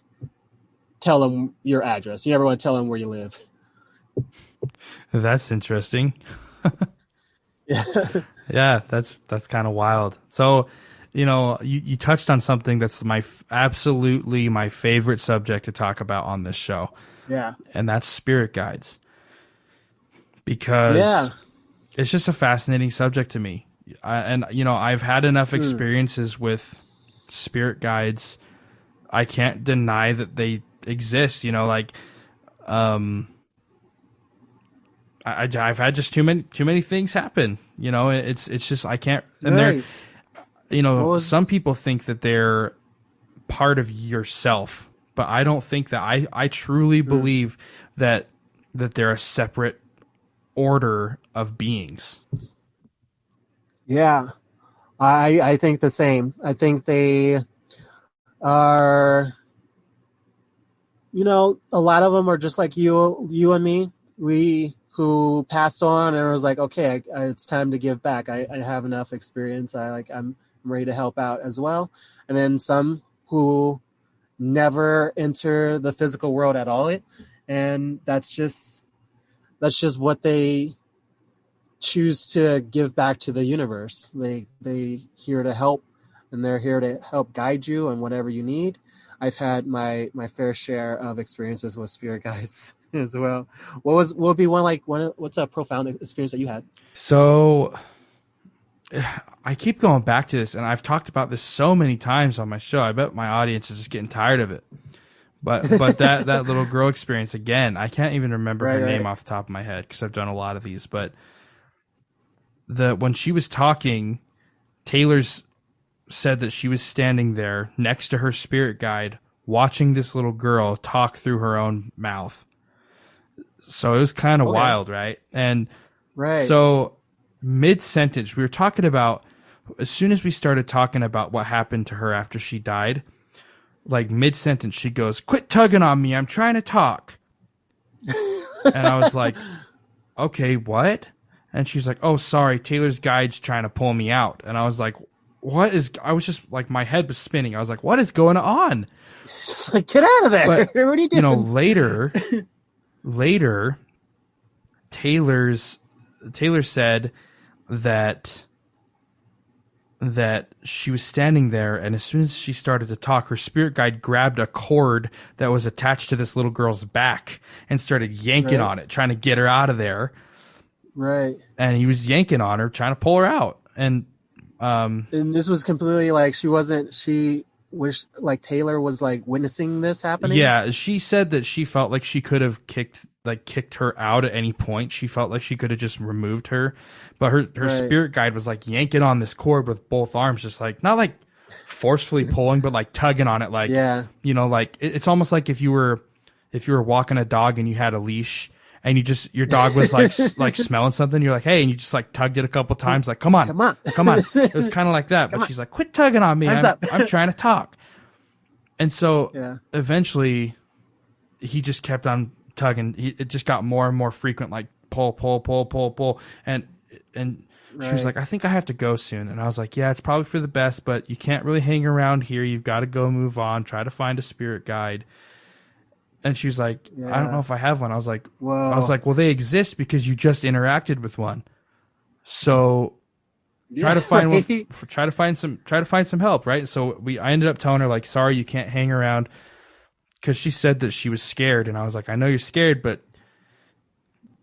tell them your address. You never want to tell them where you live. That's interesting. Yeah. Yeah, that's kind of wild. So, you touched on something that's absolutely my favorite subject to talk about on this show. Yeah. And that's spirit guides. Because it's just a fascinating subject to me. I've had enough experiences with spirit guides. I can't deny that they exist, I've had just too many things happen. It's just I can't. And Nice. Some people think that they're part of yourself, but I don't think that. I truly believe that they're a separate order of beings. Yeah, I think the same. I think they are. A lot of them are just like you and me. We who passed on and was like, okay, it's time to give back. I have enough experience. I'm ready to help out as well. And then some who never enter the physical world at all, and that's just what they choose to give back to the universe. They here to help, and they're here to help guide you on whatever you need. I've had my fair share of experiences with spirit guides as well. What would be what's a profound experience that you had? So I keep going back to this, and I've talked about this so many times on my show. I bet my audience is just getting tired of it. But that little girl experience again, I can't even remember her name off the top of my head because I've done a lot of these. But when she was talking, Taylor's said that she was standing there next to her spirit guide watching this little girl talk through her own mouth. So it was kind of wild, right? And so mid-sentence, we were talking about, as soon as we started talking about what happened to her after she died, like mid-sentence, she goes, "Quit tugging on me, I'm trying to talk." And I was like, okay, what? And she's like, "Oh, sorry, Taylor's guide's trying to pull me out." And I was like, I was just like, my head was spinning. I was like, what is going on? Just like, get out of there. But, what are you doing? Later, Taylor said that she was standing there, and as soon as she started to talk, her spirit guide grabbed a cord that was attached to this little girl's back and started yanking on it, trying to get her out of there. Right. And he was yanking on her, trying to pull her out. And this was completely like Taylor was like witnessing this happening. Yeah, she said that she felt like she could have kicked her out at any point. She felt like she could have just removed her, but her spirit guide was like yanking on this cord with both arms, just like not like forcefully pulling, but like tugging on it, like like it's almost like if you were walking a dog and you had a leash. And your dog was like smelling something. You're like, hey, and you just like tugged it a couple times, like, come on. It was kind of like that, but she's like, quit tugging on me. I'm trying to talk. And so eventually, he just kept on tugging. It just got more and more frequent, like pull, and she was like, I think I have to go soon. And I was like, yeah, it's probably for the best, but you can't really hang around here. You've got to go move on. Try to find a spirit guide. And she was like, I don't know if I have one. I was like, well, they exist because you just interacted with one. So try to find one. Try to find some help, right? So I ended up telling her like, sorry, you can't hang around, because she said that she was scared, and I was like, I know you're scared, but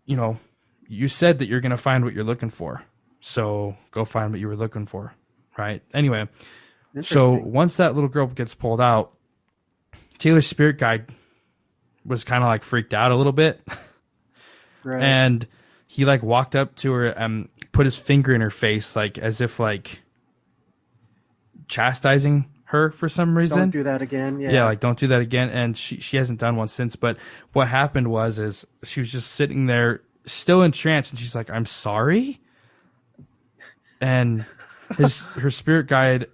you said that you're gonna find what you're looking for. So go find what you were looking for. right? Anyway, so Interesting. once that little girl gets pulled out, Taylor's spirit guide was kind of like freaked out a little bit. Right. And he like walked up to her and put his finger in her face, like as if like chastising her for some reason. Don't do that again. Yeah. Yeah, like don't do that again. And she hasn't done one since. But what happened is she was just sitting there still in trance, and she's like, "I'm sorry." And her spirit guide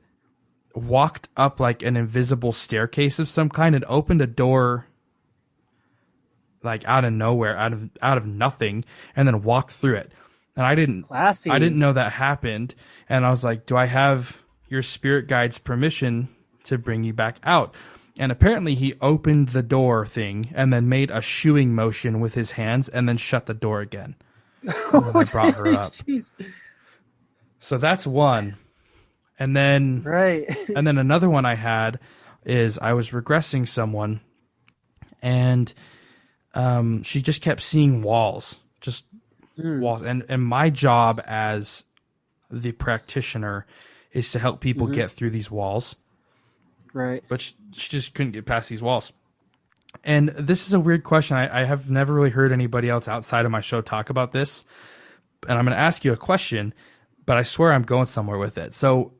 walked up like an invisible staircase of some kind and opened a door like out of nowhere, out of nothing, and then walked through it. And I didn't know that happened. And I was like, "Do I have your spirit guide's permission to bring you back out?" And apparently he opened the door thing and then made a shooing motion with his hands and then shut the door again. And then I brought her up. Jeez. So that's one. And then and then another one I had is I was regressing someone, and she just kept seeing walls, just walls. And my job as the practitioner is to help people get through these walls. Right. But she just couldn't get past these walls. And this is a weird question. I have never really heard anybody else outside of my show talk about this. And I'm going to ask you a question, but I swear I'm going somewhere with it. So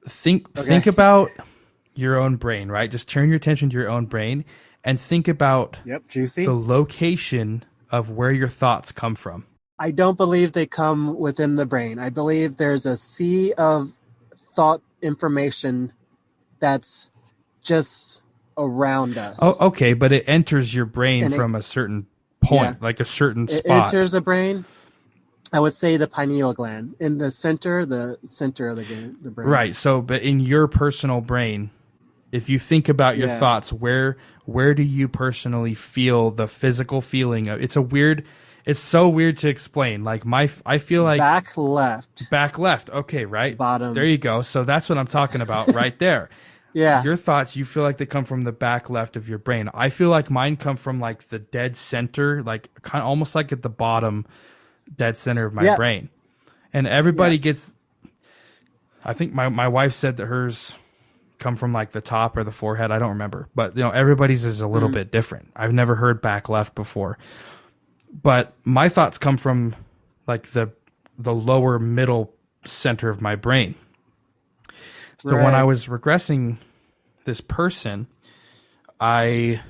think about your own brain, right? Just turn your attention to your own brain and think about juicy. the location of where your thoughts come from. I don't believe they come within the brain. I believe there's a sea of thought information that's just around us. Oh, okay, but it enters your brain from a certain point, like a certain spot. It enters the brain. I would say the pineal gland in the center of the brain. Right. So, but in your personal brain, if you think about your thoughts, where do you personally feel the physical feeling of? It's so weird to explain. Like I feel like back left. Okay, right. Bottom. There you go. So that's what I'm talking about right there. Yeah. Your thoughts, you feel like they come from the back left of your brain. I feel like mine come from like the dead center, like kind of almost like at the bottom dead center of my brain. And everybody gets, I think my wife said that hers come from like the top or the forehead. I don't remember, but everybody's is a little bit different. I've never heard back left before, but my thoughts come from like the lower middle center of my brain. So when I was regressing this person, I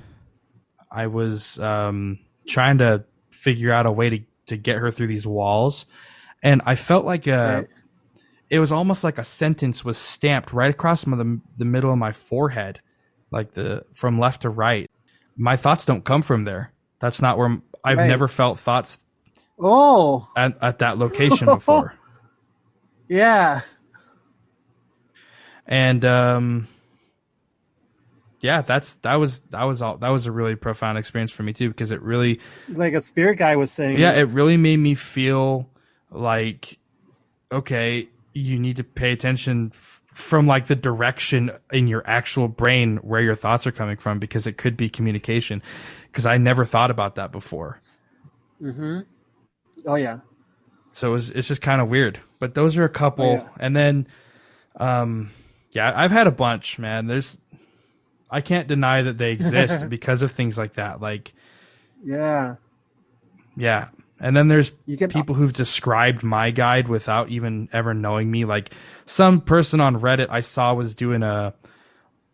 was trying to figure out a way to get her through these walls, and I felt like it was almost like a sentence was stamped right across the middle of my forehead, like from left to right. My thoughts don't come from there. That's not where I've never felt thoughts. At that location before. Yeah. And that was a really profound experience for me too, because it really, like a spirit guy was saying, it really made me feel like, okay, you need to pay attention from like the direction in your actual brain where your thoughts are coming from, because it could be communication, because I never thought about that before. Oh yeah. So it's just kind of weird, but those are a couple. And then I've had a bunch, man. I can't deny that they exist because of things like that. Like, yeah. And then there's people who've described my guide without even ever knowing me. Like some person on Reddit I saw was doing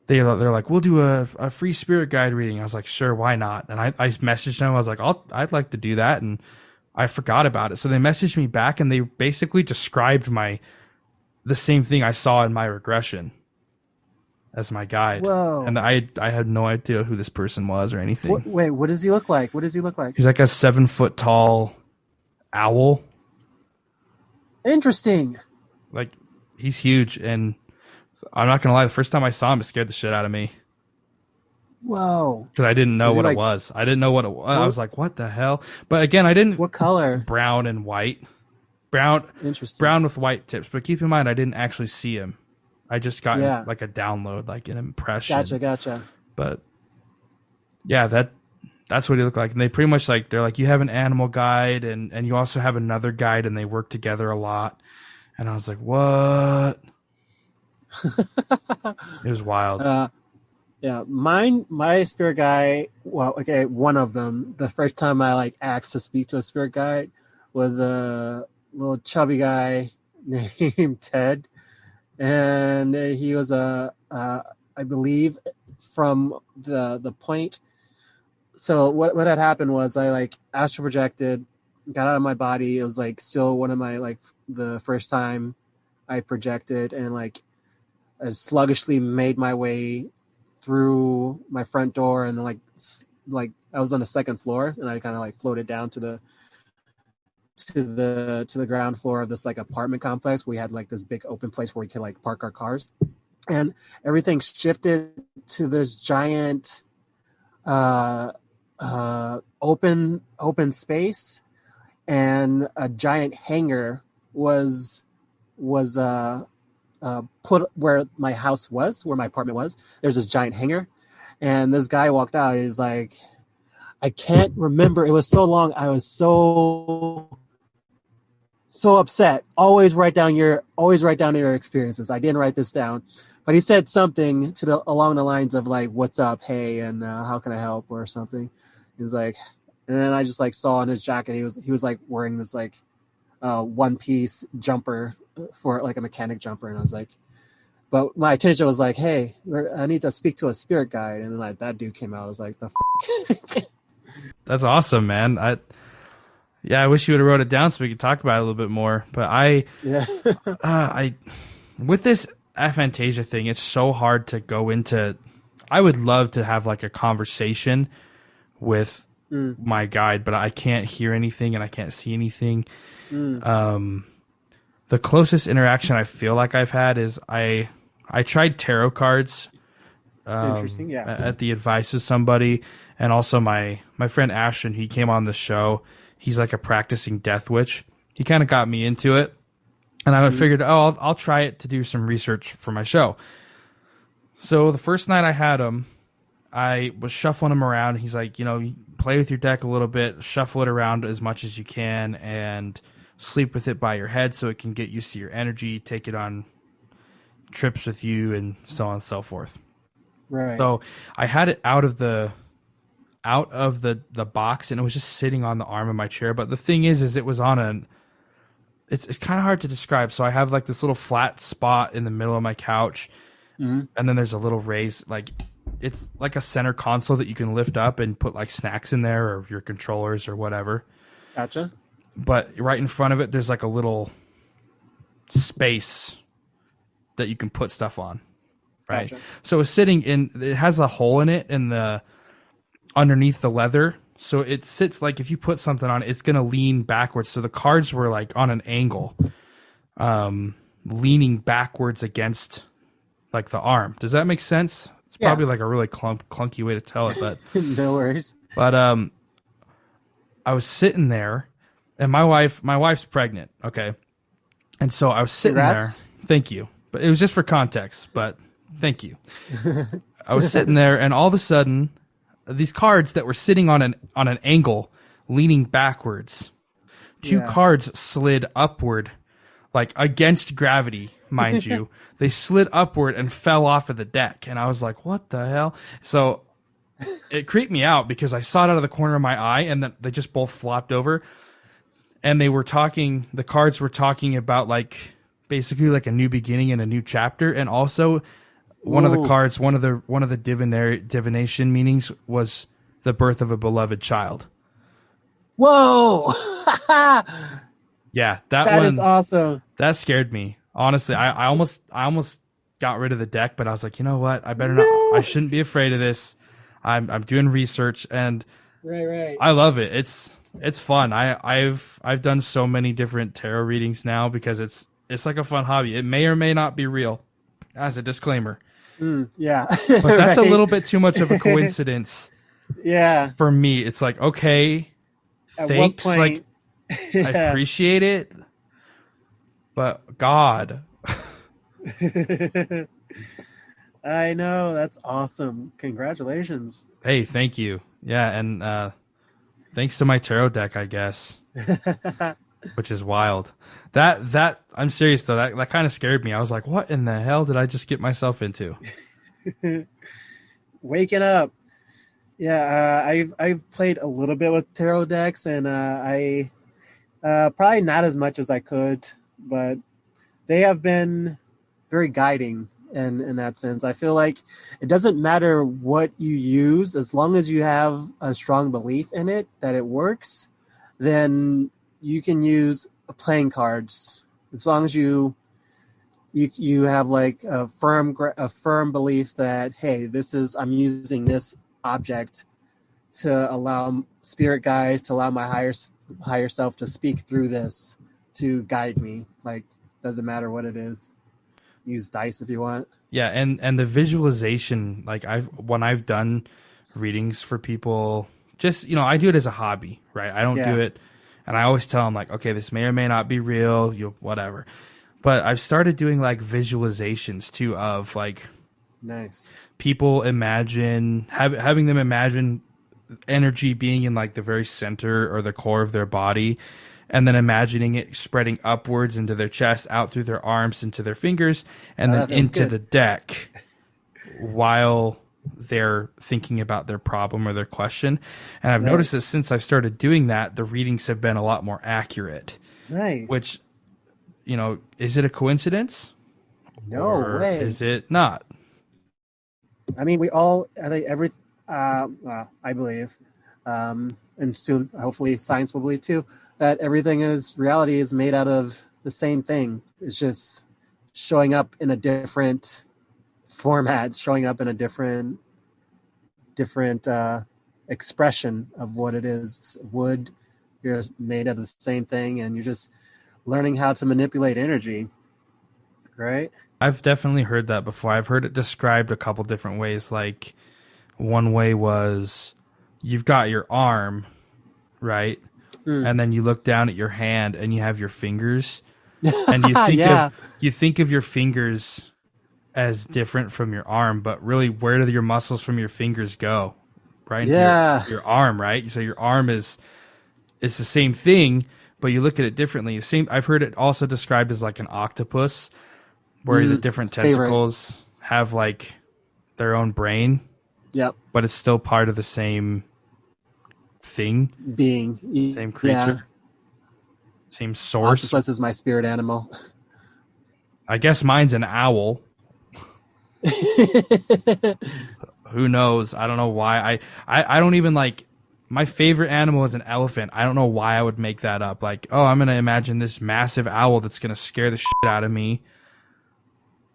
they're like, we'll do a free spirit guide reading. I was like, sure, why not? And I messaged them. I was like, I'd like to do that. And I forgot about it. So they messaged me back, and they basically described the same thing I saw in my regression as my guide. Whoa. And I had no idea who this person was or anything. Wait, what does he look like? He's like a 7-foot tall owl. Interesting. Like, he's huge, and I'm not gonna lie, the first time I saw him, it scared the shit out of me. Whoa. Because I didn't know what it was. I didn't know what it was. I was like, what the hell? But again, I didn't... What color? Brown and white. Brown with white tips. But keep in mind, I didn't actually see him. I just got like a download, like an impression. Gotcha. But yeah, that's what he looked like. And they pretty much they're like, you have an animal guide and you also have another guide, and they work together a lot. And I was like, what? It was wild. Yeah, my spirit guide. Well, okay, one of them. The first time I like asked to speak to a spirit guide was a little chubby guy named Ted, and he was I believe, from the point. So what had happened was I like astral projected, got out of my body. It was like still one of my like the first time I projected, and like I sluggishly made my way through my front door, and then like I was on the second floor, and I kind of like floated down to the ground floor of this like apartment complex. We had like this big open place where we could like park our cars, and everything shifted to this giant open space, and a giant hangar was put where my house was, where my apartment was. There's this giant hangar, and this guy walked out. He's like, I can't remember. It was so long. I was so upset. Always write down your experiences. I didn't write this down, but he said something along the lines of like, "What's up? Hey, and how can I help?" or something. He was like, and then I just like saw on his jacket he was like wearing this like one piece jumper for like a mechanic jumper, and I was like, but my attention was like, hey, I need to speak to a spirit guide, and then like that dude came out. I was like, the That's awesome, man. I wish you would have wrote it down so we could talk about it a little bit more. But yeah. With this aphantasia thing, it's so hard to go into. I would love to have like a conversation with my guide, but I can't hear anything and I can't see anything. The closest interaction I feel like I've had is I tried tarot cards. Interesting, yeah. At the advice of somebody, and also my friend Ashton, he came on the show. He's like a practicing death witch. He kind of got me into it, and I figured, I'll try it to do some research for my show. So the first night I had him, I was shuffling him around. He's like, you play with your deck a little bit, shuffle it around as much as you can, and sleep with it by your head so it can get used to your energy, take it on trips with you, and so on and so forth. Right. So I had it out of the box, and it was just sitting on the arm of my chair. But the thing is it was on it's kind of hard to describe. So I have like this little flat spot in the middle of my couch, and then there's a little raised, like it's like a center console that you can lift up and put like snacks in there or your controllers or whatever. Gotcha. But right in front of it, there's like a little space that you can put stuff on. Right. Gotcha. So it's sitting it has a hole in it underneath the leather. So it sits like if you put something on it, it's going to lean backwards. So the cards were like on an angle, leaning backwards against like the arm. Does that make sense? It's probably like a really clunky way to tell it, but no worries. But I was sitting there, and my wife's pregnant. Okay. And so I was sitting Congrats. there. Thank you. But it was just for context, but thank you. I was sitting there, and all of a sudden, these cards that were sitting on an angle, leaning backwards, two cards slid upward, like against gravity, mind you. They slid upward and fell off of the deck, and I was like, "What the hell?" So it creeped me out because I saw it out of the corner of my eye, and then they just both flopped over, and they were talking. The cards were talking about like basically like a new beginning and a new chapter, and also. One of the cards, one of the divination meanings was the birth of a beloved child. Whoa! Yeah, that one is awesome. That scared me. Honestly, I almost got rid of the deck, but I was like, you know what? I better not. I shouldn't be afraid of this. I'm doing research, and right. I love it. It's fun. I've done so many different tarot readings now because it's like a fun hobby. It may or may not be real. As a disclaimer. Yeah. But that's a little bit too much of a coincidence. Yeah. For me, it's like, okay, thanks. Like, I appreciate it. But God. I know. That's awesome. Congratulations. Hey, thank you. Yeah, and thanks to my tarot deck, I guess. which is wild. That I'm serious though. That kind of scared me. I was like, what in the hell did I just get myself into? Waking up. Yeah, I've played a little bit with tarot decks, and I probably not as much as I could, but they have been very guiding in that sense. I feel like it doesn't matter what you use, as long as you have a strong belief in it that it works, then you can use playing cards. As long as you have like a firm belief that, hey, I'm using this object to allow spirit guides, to allow my higher self to speak through this, to guide me. Like, doesn't matter what it is. Use dice if you want. Yeah, and the visualization, like when I've done readings for people, just I do it as a hobby, right? I don't do it, and I always tell them like, okay, this may or may not be real, whatever. But I've started doing like visualizations too of like, nice, people having them imagine energy being in like the very center or the core of their body, and then imagining it spreading upwards into their chest, out through their arms, into their fingers, and then into the deck while they're thinking about their problem or their question. And I've noticed that since I've started doing that, the readings have been a lot more accurate. Nice. Which, is it a coincidence? No way. Is it not? I mean, I believe, and soon, hopefully, science will believe too, that reality is made out of the same thing. It's just showing up in a different format, showing up in a different expression of what it is. You're made out of the same thing, and you're just learning how to manipulate energy, right? I've definitely heard that before. I've heard it described a couple different ways. Like, one way was you've got your arm, right? And then you look down at your hand and you have your fingers, and you think of your fingers as different from your arm, but really, where do your muscles from your fingers go? Right? Yeah. Your arm, right? So your arm is the same thing, but you look at it differently. I've heard it also described as like an octopus, where the different tentacles have like their own brain. Yep. But it's still part of the same thing. Being. Same creature. Yeah. Same source. Octopus is my spirit animal. I guess mine's an owl. Who knows? I don't know why. I don't even like... My favorite animal is an elephant. I don't know why I would make that up. Like, oh, I'm going to imagine this massive owl that's going to scare the shit out of me.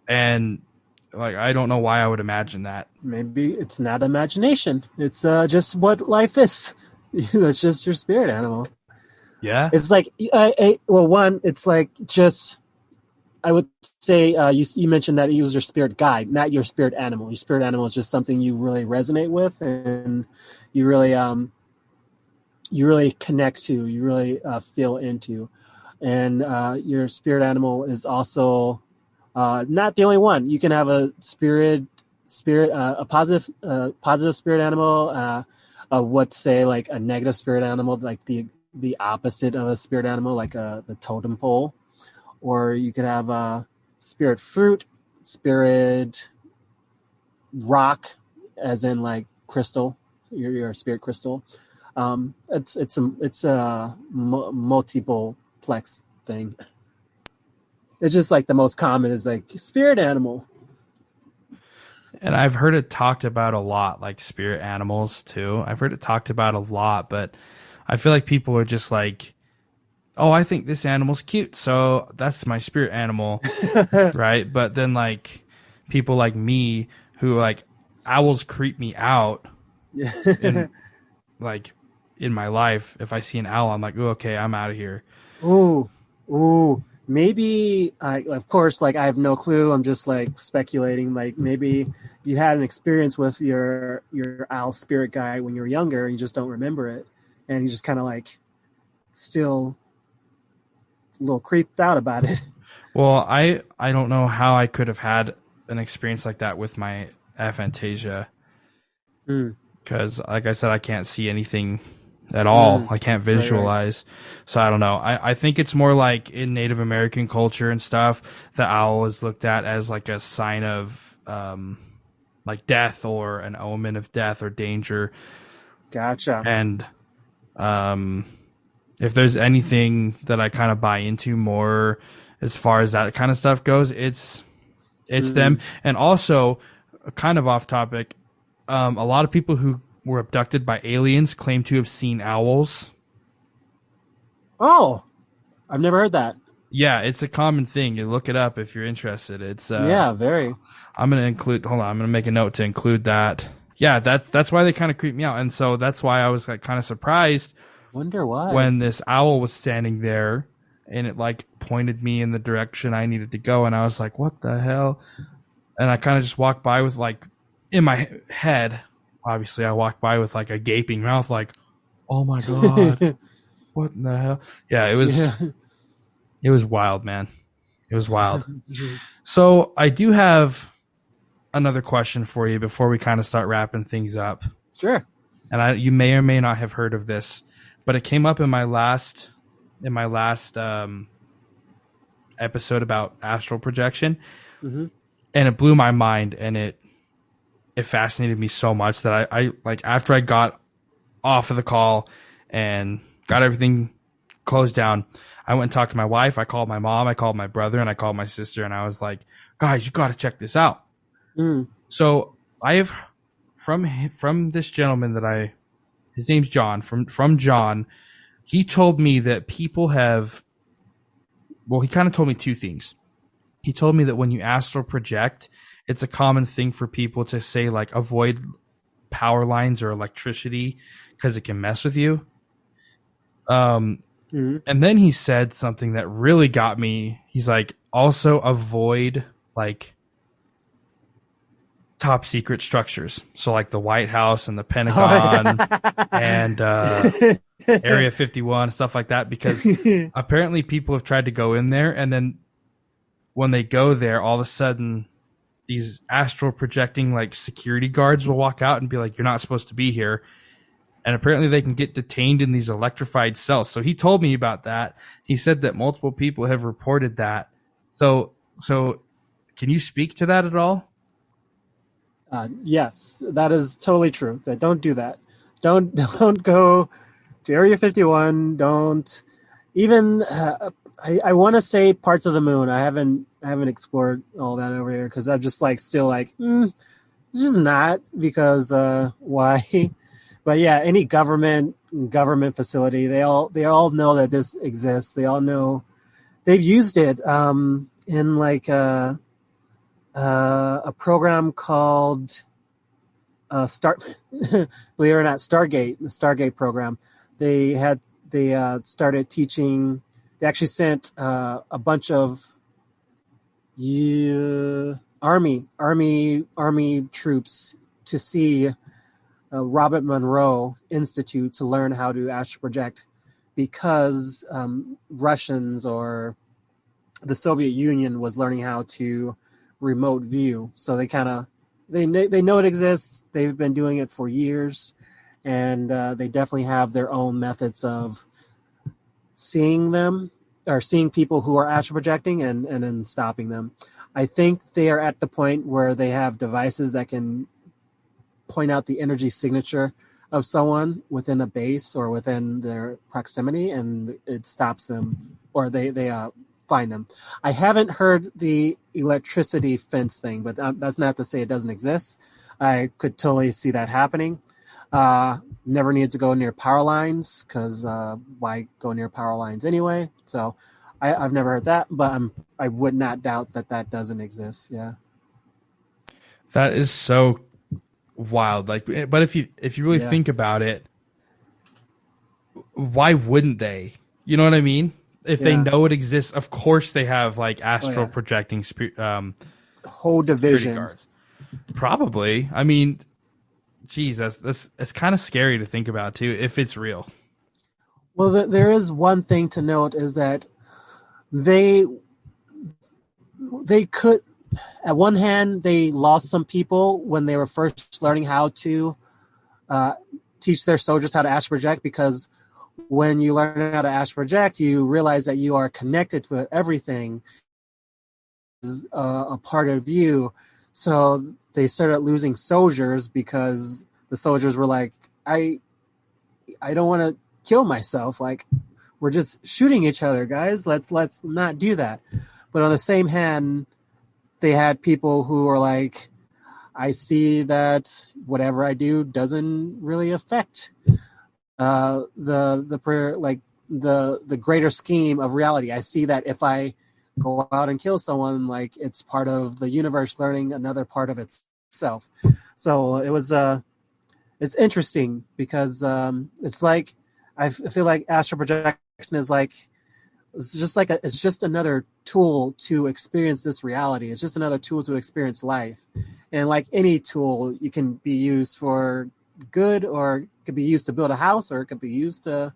And... like, I don't know why I would imagine that. Maybe it's not imagination. It's just what life is. That's just your spirit animal. Yeah. It's like, it's like just, I would say, you mentioned that it was your spirit guide, not your spirit animal. Your spirit animal is just something you really resonate with, and you really connect to, you really feel into. And your spirit animal is also... not the only one. You can have a a positive spirit animal. Like a negative spirit animal, like the opposite of a spirit animal, like the totem pole. Or you could have a spirit fruit, spirit rock, as in like crystal. Your spirit crystal. It's a multiple plex thing. It's just like the most common is like spirit animal. And I've heard it talked about a lot, like spirit animals too. I've heard it talked about a lot, but I feel like people are just like, oh, I think this animal's cute, so that's my spirit animal, right? But then like people like me who like owls creep me out in, like in my life. If I see an owl, I'm like, oh, okay, I'm out of here. Ooh. Maybe, of course, like I have no clue. I'm just like speculating. Like maybe you had an experience with your owl spirit guide when you were younger, and you just don't remember it, and you just kind of like still a little creeped out about it. Well, I don't know how I could have had an experience like that with my aphantasia, because like I said, I can't see anything at all. I can't Right, right. visualize. So I don't know. I think it's more like in Native American culture and stuff, the owl is looked at as like a sign of like death or an omen of death or danger. Gotcha. And if there's anything that I kind of buy into more as far as that kind of stuff goes, it's them. And also, kind of off topic, a lot of people who were abducted by aliens claim to have seen owls. Oh, I've never heard that. Yeah, it's a common thing. You look it up if you're interested. It's Yeah, very. I'm gonna include. Hold on, I'm gonna make a note to include that. Yeah, that's why they kind of creep me out, and so that's why I was like kind of surprised Wonder why. when this owl was standing there, and it like pointed me in the direction I needed to go, and I was like, "What the hell?" And I kind of just walked by with like in my head. Obviously, I walked by with like a gaping mouth, like, "Oh my god, what in the hell?" Yeah, it was. Yeah. It was wild, man. It was wild. So I do have another question for you before we kind of start wrapping things up. Sure. And you may or may not have heard of this, but it came up in my last episode about astral projection, and it blew my mind, and it fascinated me so much that I like after I got off of the call and got everything closed down, I went and talked to my wife. I called my mom. I called my brother, and I called my sister. And I was like, "Guys, you got to check this out." So I have from this gentleman that his name's John. From John, he told me that people have. Well, he kind of told me two things. He told me that when you astral project, it's a common thing for people to say like avoid power lines or electricity because it can mess with you. And then he said something that really got me. He's like, also avoid like top secret structures. So like the White House and the Pentagon and Area 51, stuff like that, because apparently people have tried to go in there, and then when they go there, all of a sudden these astral projecting like security guards will walk out and be like, "You're not supposed to be here." And apparently they can get detained in these electrified cells. So he told me about that. He said that multiple people have reported that. So can you speak to that at all? Yes, that is totally true. That don't do that. Don't go to Area 51. Don't even. I want to say parts of the moon. I haven't explored all that over here because I'm just like still like it's just not because why. But yeah, any government facility, they all know that this exists. They all know they've used it in like a program called believe it or not, Stargate, the Stargate program. They started teaching. They actually sent a bunch of army troops to see Robert Monroe Institute to learn how to astral project because Russians or the Soviet Union was learning how to remote view. So they know it exists. They've been doing it for years, and they definitely have their own methods of seeing them or seeing people who are astral projecting and then stopping them. I think they are at the point where they have devices that can point out the energy signature of someone within a base or within their proximity, and it stops them, or they find them. I haven't heard the electricity fence thing, but that's not to say it doesn't exist. I could totally see that happening. Never need to go near power lines because why go near power lines anyway? So I've never heard that, but I would not doubt that doesn't exist. Yeah, that is so wild. Like, but if you really think about it, why wouldn't they? You know what I mean? If they know it exists, of course they have like astral projecting whole division guards. Probably. I mean, geez, that's kind of scary to think about too, if it's real. Well, there is one thing to note is that they could, at one hand, they lost some people when they were first learning how to teach their soldiers how to astral project, because when you learn how to astral project, you realize that you are connected with everything, is a part of you. So they started losing soldiers because the soldiers were like, I don't want to kill myself. Like, we're just shooting each other, guys. Let's not do that. But on the same hand, they had people who were like, I see that whatever I do doesn't really affect the prayer, like the greater scheme of reality. I see that if I go out and kill someone, like, it's part of the universe learning another part of itself. So it was it's interesting because it's like I feel like astral projection is like it's just another tool to experience this reality. It's just another tool to experience life. And like any tool, you can be used for good, or it could be used to build a house, or it could be used to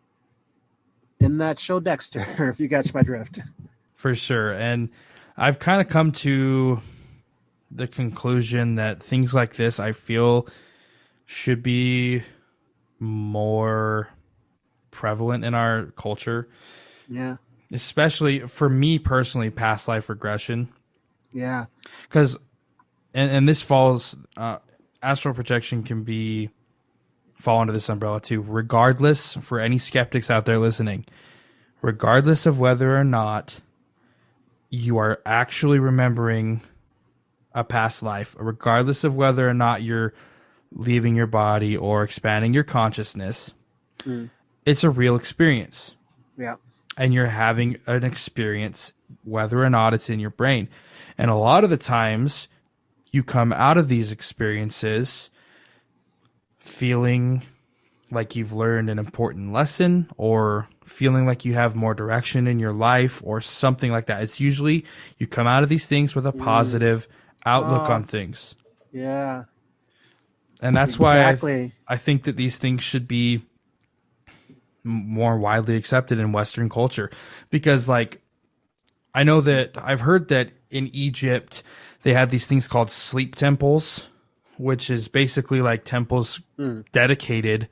in that show Dexter, if you catch my drift. For sure. And I've kind of come to the conclusion that things like this, I feel, should be more prevalent in our culture. Yeah. Especially for me personally, past life regression. Yeah. Because, and this falls, astral projection can fall under this umbrella too, regardless, for any skeptics out there listening, regardless of whether or not you are actually remembering a past life, regardless of whether or not you're leaving your body or expanding your consciousness, it's a real experience. Yeah. And you're having an experience, whether or not it's in your brain. And a lot of the times, you come out of these experiences feeling like you've learned an important lesson, or feeling like you have more direction in your life, or something like that. It's usually you come out of these things with a positive outlook on things. Yeah. And that's exactly. why I think that these things should be more widely accepted in Western culture. Because, like, I know that I've heard that in Egypt, they had these things called sleep temples, which is basically like temples dedicated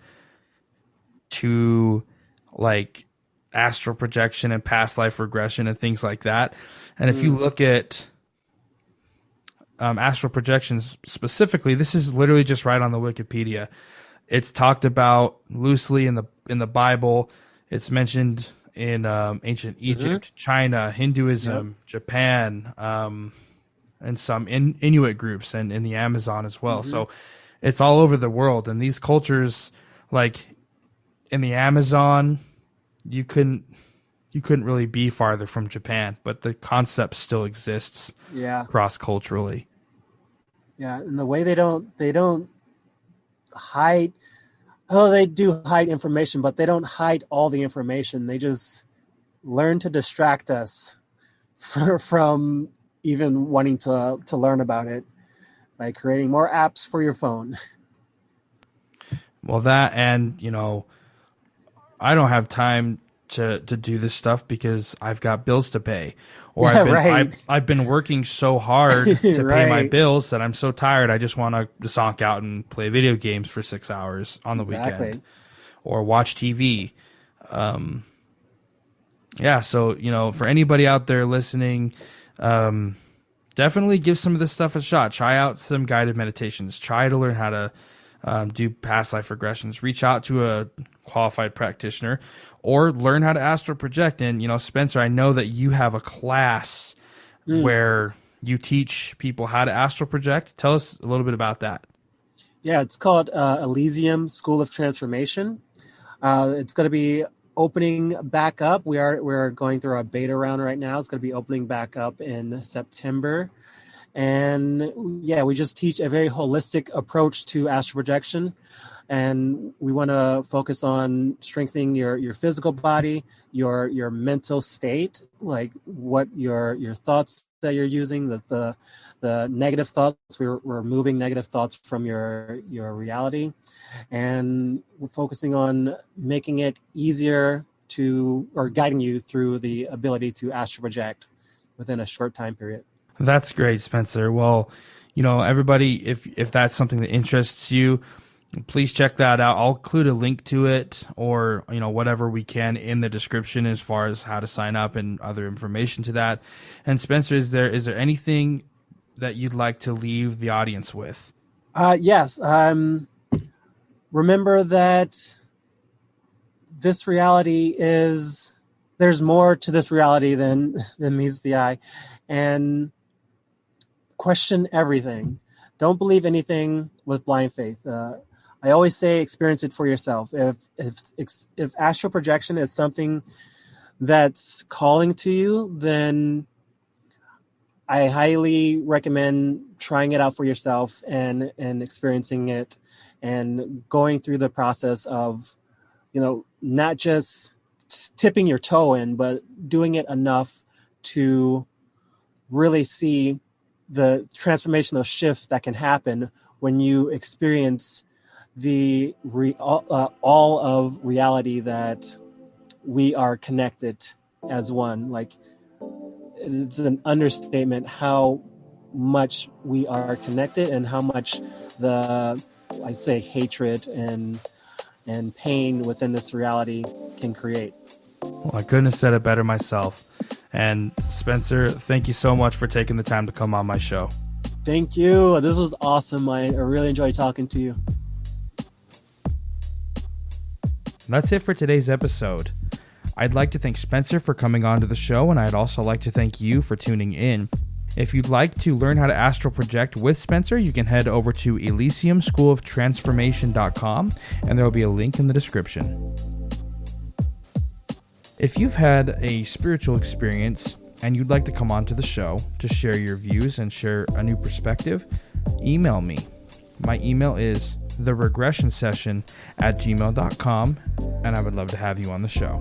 to like astral projection and past life regression and things like that. And if you look at astral projections specifically, this is literally just right on the Wikipedia. It's talked about loosely in the Bible. It's mentioned in ancient Egypt, China, Hinduism, Japan, and some Inuit groups, and in the Amazon as well. So it's all over the world. And these cultures, like in the Amazon, you couldn't really be farther from Japan, but the concept still exists cross-culturally. Yeah, and the way they don't hide, they do hide information, but they don't hide all the information. They just learn to distract us from even wanting to learn about it by creating more apps for your phone. Well, that, and I don't have time to do this stuff because I've got bills to pay, or I've been working so hard to pay my bills that I'm so tired I just want to zonk out and play video games for 6 hours on the weekend, or watch TV. So for anybody out there listening, definitely give some of this stuff a shot. Try out some guided meditations. Try to learn how to do past life regressions. Reach out to a qualified practitioner, or learn how to astral project. And Spencer, I know that you have a class where you teach people how to astral project. Tell us a little bit about that. Yeah, it's called Elysium School of Transformation. It's going to be opening back up. We're going through a beta round right now. It's going to be opening back up in September. And we just teach a very holistic approach to astral projection. And we want to focus on strengthening your physical body, your mental state, like what your thoughts that you're using, the negative thoughts. We're removing negative thoughts from your reality, and we're focusing on making it easier or guiding you through the ability to astral project within a short time period. That's great, Spencer. Well, everybody, if that's something that interests you, Please check that out. I'll include a link to it, or whatever we can in the description as far as how to sign up and other information to that. And Spencer, is there anything that you'd like to leave the audience with? Yes. Remember that this reality there's more to this reality than meets the eye, and question everything. Don't believe anything with blind faith. I always say experience it for yourself. If astral projection is something that's calling to you, then I highly recommend trying it out for yourself and experiencing it and going through the process of, not just tipping your toe in, but doing it enough to really see the transformational shifts that can happen when you experience all of reality, that we are connected as one. Like, it's an understatement how much we are connected and how much hatred and pain within this reality can create. Well, I couldn't have said it better myself. And Spencer, thank you so much for taking the time to come on my show. Thank you. This was awesome. I really enjoyed talking to you. That's it for today's episode. I'd like to thank Spencer for coming on to the show, and I'd also like to thank you for tuning in. If you'd like to learn how to astral project with Spencer, you can head over to elysiumschoolofttransformation.com, and there will be a link in the description. If you've had a spiritual experience and you'd like to come on to the show to share your views and share a new perspective, email me. My email is theregressionsession@gmail.com, and I would love to have you on the show.